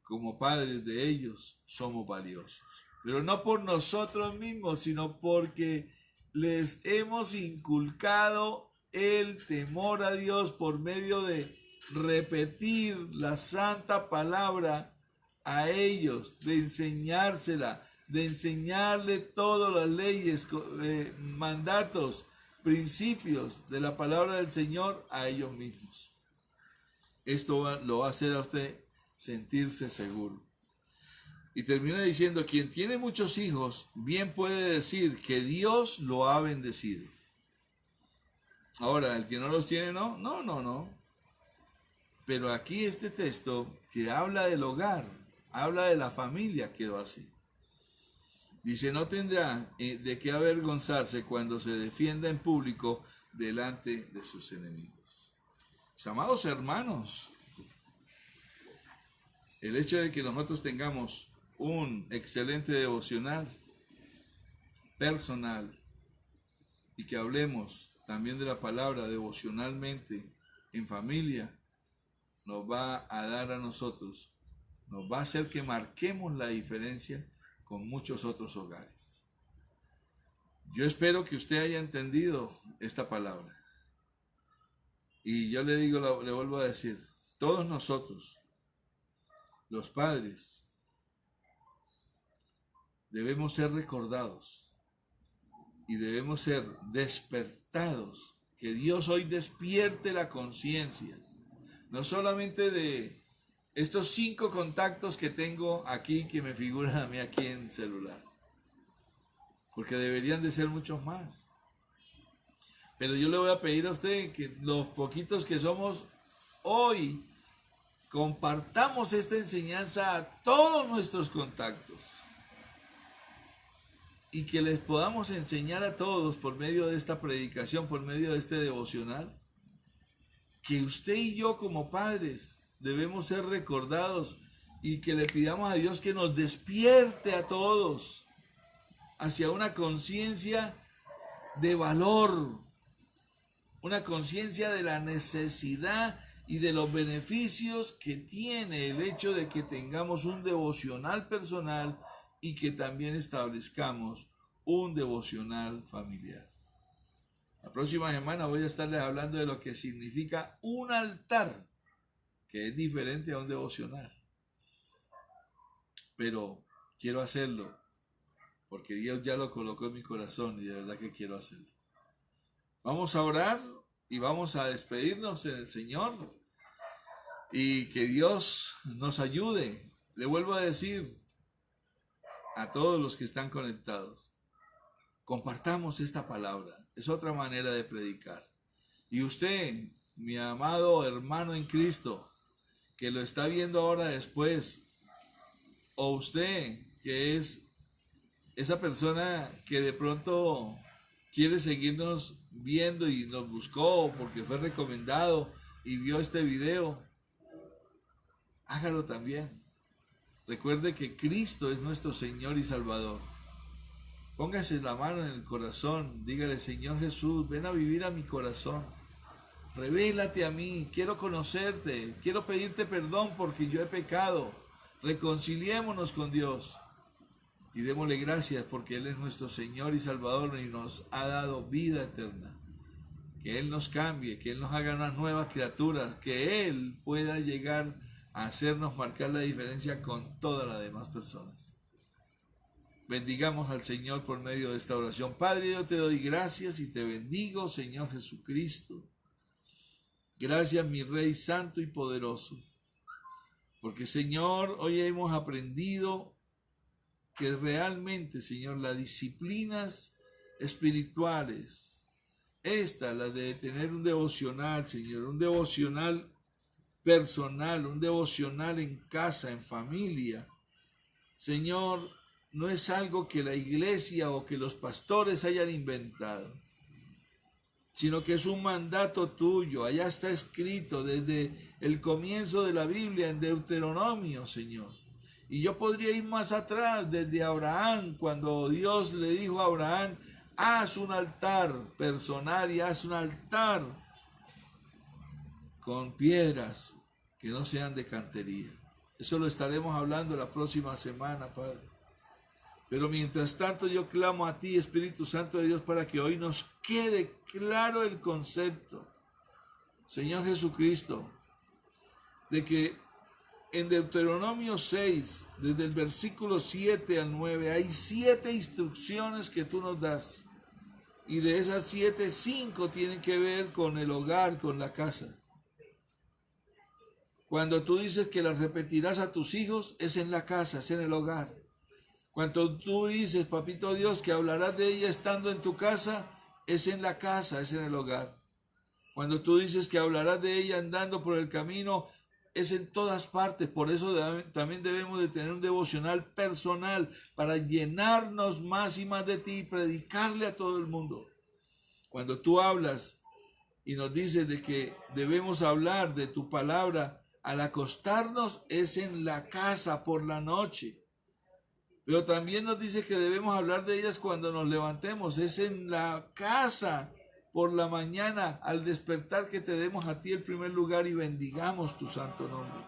como padres de ellos somos valiosos. Pero no por nosotros mismos, sino porque les hemos inculcado el temor a Dios por medio de repetir la santa palabra a ellos, de enseñársela, de enseñarle todas las leyes, mandatos, principios de la palabra del Señor a ellos mismos. Esto lo va a hacer a usted sentirse seguro. Y termina diciendo, quien tiene muchos hijos, bien puede decir que Dios lo ha bendecido. Ahora, el que no los tiene, no. Pero aquí este texto que habla del hogar, habla de la familia, quedó así. Dice, no tendrá de qué avergonzarse cuando se defienda en público delante de sus enemigos. Mis amados hermanos, el hecho de que nosotros tengamos un excelente devocional personal y que hablemos también de la palabra devocionalmente en familia, nos va a dar a nosotros nos va a hacer que marquemos la diferencia con muchos otros hogares. Yo espero que usted haya entendido esta palabra. Y yo le digo, le vuelvo a decir, todos nosotros, los padres, debemos ser recordados y debemos ser despertados, que Dios hoy despierte la conciencia, no solamente de estos 5 contactos que tengo aquí, que me figuran a mí aquí en el celular, porque deberían de ser muchos más. Pero yo le voy a pedir a usted que los poquitos que somos hoy, compartamos esta enseñanza a todos nuestros contactos y que les podamos enseñar a todos por medio de esta predicación, por medio de este devocional, que usted y yo como padres debemos ser recordados y que le pidamos a Dios que nos despierte a todos hacia una conciencia de valor, una conciencia de la necesidad y de los beneficios que tiene el hecho de que tengamos un devocional personal y que también establezcamos un devocional familiar. La próxima semana voy a estarles hablando de lo que significa un altar, que es diferente a un devocional. Pero quiero hacerlo porque Dios ya lo colocó en mi corazón y de verdad que quiero hacerlo. Vamos a orar y vamos a despedirnos en el Señor y que Dios nos ayude. Le vuelvo a decir a todos los que están conectados, compartamos esta palabra. Es otra manera de predicar. Y usted, mi amado hermano en Cristo, que lo está viendo ahora después, o usted que es esa persona que de pronto quiere seguirnos viendo y nos buscó porque fue recomendado y vio este video, hágalo también. Recuerde que Cristo es nuestro Señor y Salvador. Póngase la mano en el corazón, dígale: Señor Jesús, ven a vivir a mi corazón. Revélate a mí, quiero conocerte, quiero pedirte perdón porque yo he pecado. Reconciliémonos con Dios y démosle gracias porque Él es nuestro Señor y Salvador y nos ha dado vida eterna. Que Él nos cambie, que Él nos haga unas nuevas criaturas, que Él pueda llegar a hacernos marcar la diferencia con todas las demás personas. Bendigamos al Señor por medio de esta oración. Padre, yo te doy gracias y te bendigo, Señor Jesucristo. Gracias, mi Rey Santo y Poderoso. Porque, Señor, hoy hemos aprendido que realmente, Señor, las disciplinas espirituales, la de tener un devocional, Señor, un devocional personal, un devocional en casa, en familia, Señor, no es algo que la iglesia o que los pastores hayan inventado, sino que es un mandato tuyo. Allá está escrito desde el comienzo de la Biblia en Deuteronomio, Señor. Y yo podría ir más atrás, desde Abraham, cuando Dios le dijo a Abraham: haz un altar personal y haz un altar con piedras que no sean de cantería. Eso lo estaremos hablando la próxima semana, Padre. Pero mientras tanto yo clamo a ti, Espíritu Santo de Dios, para que hoy nos quede claro el concepto, Señor Jesucristo, de que en Deuteronomio 6, desde el versículo 7 al 9, hay 7 instrucciones que tú nos das. Y de esas 7, 5 tienen que ver con el hogar, con la casa. Cuando tú dices que las repetirás a tus hijos, es en la casa, es en el hogar. Cuando tú dices, Papito Dios, que hablarás de ella estando en tu casa, es en la casa, es en el hogar. Cuando tú dices que hablarás de ella andando por el camino, es en todas partes. Por eso también debemos de tener un devocional personal para llenarnos más y más de ti y predicarle a todo el mundo. Cuando tú hablas y nos dices de que debemos hablar de tu palabra al acostarnos, es en la casa por la noche. Pero también nos dice que debemos hablar de ellas cuando nos levantemos. Es en la casa por la mañana al despertar que te demos a ti el primer lugar y bendigamos tu santo nombre.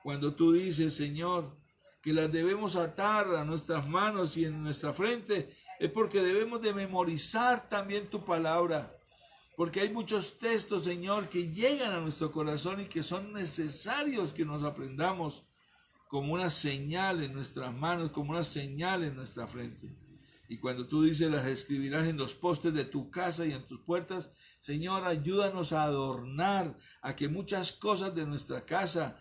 Cuando tú dices, Señor, que las debemos atar a nuestras manos y en nuestra frente, es porque debemos de memorizar también tu palabra. Porque hay muchos textos, Señor, que llegan a nuestro corazón y que son necesarios que nos aprendamos como una señal en nuestras manos, como una señal en nuestra frente. Y cuando tú dices, las escribirás en los postes de tu casa y en tus puertas, Señor, ayúdanos a adornar, a que muchas cosas de nuestra casa,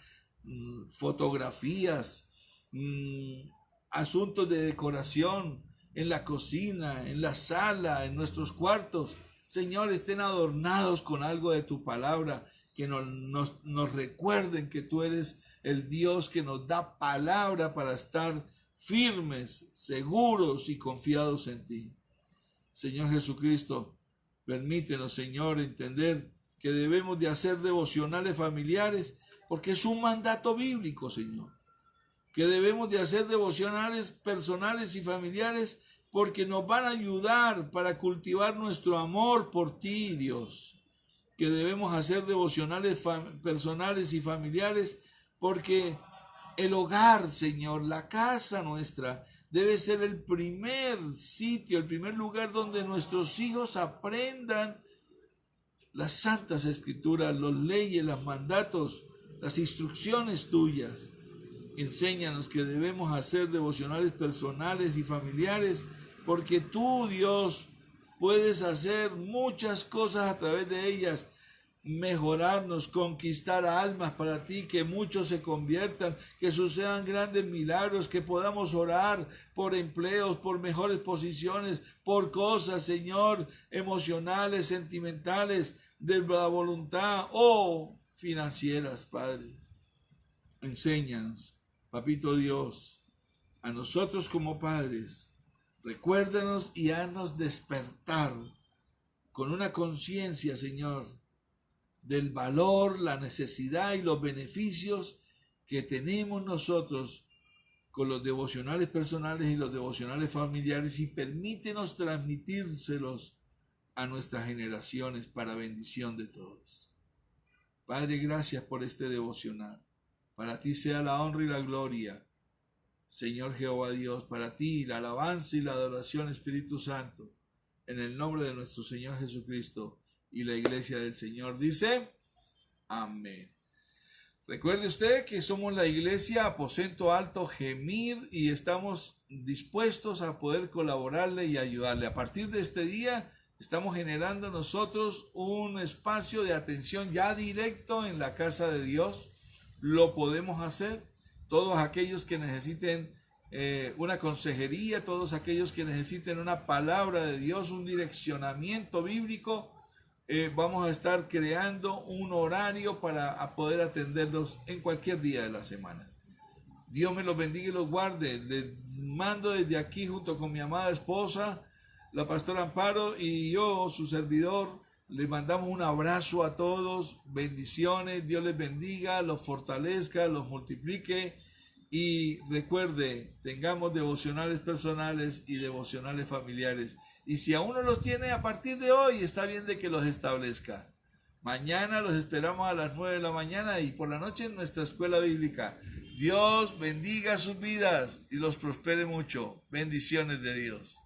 fotografías, asuntos de decoración, en la cocina, en la sala, en nuestros cuartos, Señor, estén adornados con algo de tu palabra, que nos recuerden que tú eres el Dios que nos da palabra para estar firmes, seguros y confiados en ti. Señor Jesucristo, permítenos, Señor, entender que debemos de hacer devocionales familiares, porque es un mandato bíblico, Señor. Que debemos de hacer devocionales personales y familiares, porque nos van a ayudar para cultivar nuestro amor por ti, Dios. Que debemos hacer devocionales personales y familiares, porque el hogar, Señor, la casa nuestra, debe ser el primer sitio, el primer lugar donde nuestros hijos aprendan las santas escrituras, las leyes, los mandatos, las instrucciones tuyas. Enséñanos que debemos hacer devocionales personales y familiares, porque tú, Dios, puedes hacer muchas cosas a través de ellas, mejorarnos, conquistar almas para ti, que muchos se conviertan, que sucedan grandes milagros, que podamos orar por empleos, por mejores posiciones, por cosas, Señor, emocionales, sentimentales, de la voluntad o financieras, Padre. Enséñanos, Papito Dios, a nosotros como padres, recuérdanos y haznos despertar con una conciencia, Señor, del valor, la necesidad y los beneficios que tenemos nosotros con los devocionales personales y los devocionales familiares, y permítenos transmitírselos a nuestras generaciones para bendición de todos. Padre, gracias por este devocional. Para ti sea la honra y la gloria, Señor Jehová Dios, para ti la alabanza y la adoración, Espíritu Santo, en el nombre de nuestro Señor Jesucristo. Y la iglesia del Señor dice, amén. Recuerde usted que somos la iglesia Aposento Alto Gemir y estamos dispuestos a poder colaborarle y ayudarle. A partir de este día estamos generando nosotros un espacio de atención ya directo en la casa de Dios. Lo podemos hacer. Todos aquellos que necesiten una consejería, todos aquellos que necesiten una palabra de Dios, un direccionamiento bíblico, vamos a estar creando un horario para poder atenderlos en cualquier día de la semana. Dios me los bendiga y los guarde. Les mando desde aquí, junto con mi amada esposa, la pastora Amparo, y yo, su servidor, les mandamos un abrazo a todos, bendiciones, Dios les bendiga, los fortalezca, los multiplique, y recuerde, tengamos devocionales personales y devocionales familiares, y si aún no los tiene, a partir de hoy está bien de que los establezca. Mañana los esperamos a las 9 de la mañana y por la noche en nuestra escuela bíblica. Dios bendiga sus vidas y los prospere mucho. Bendiciones de Dios.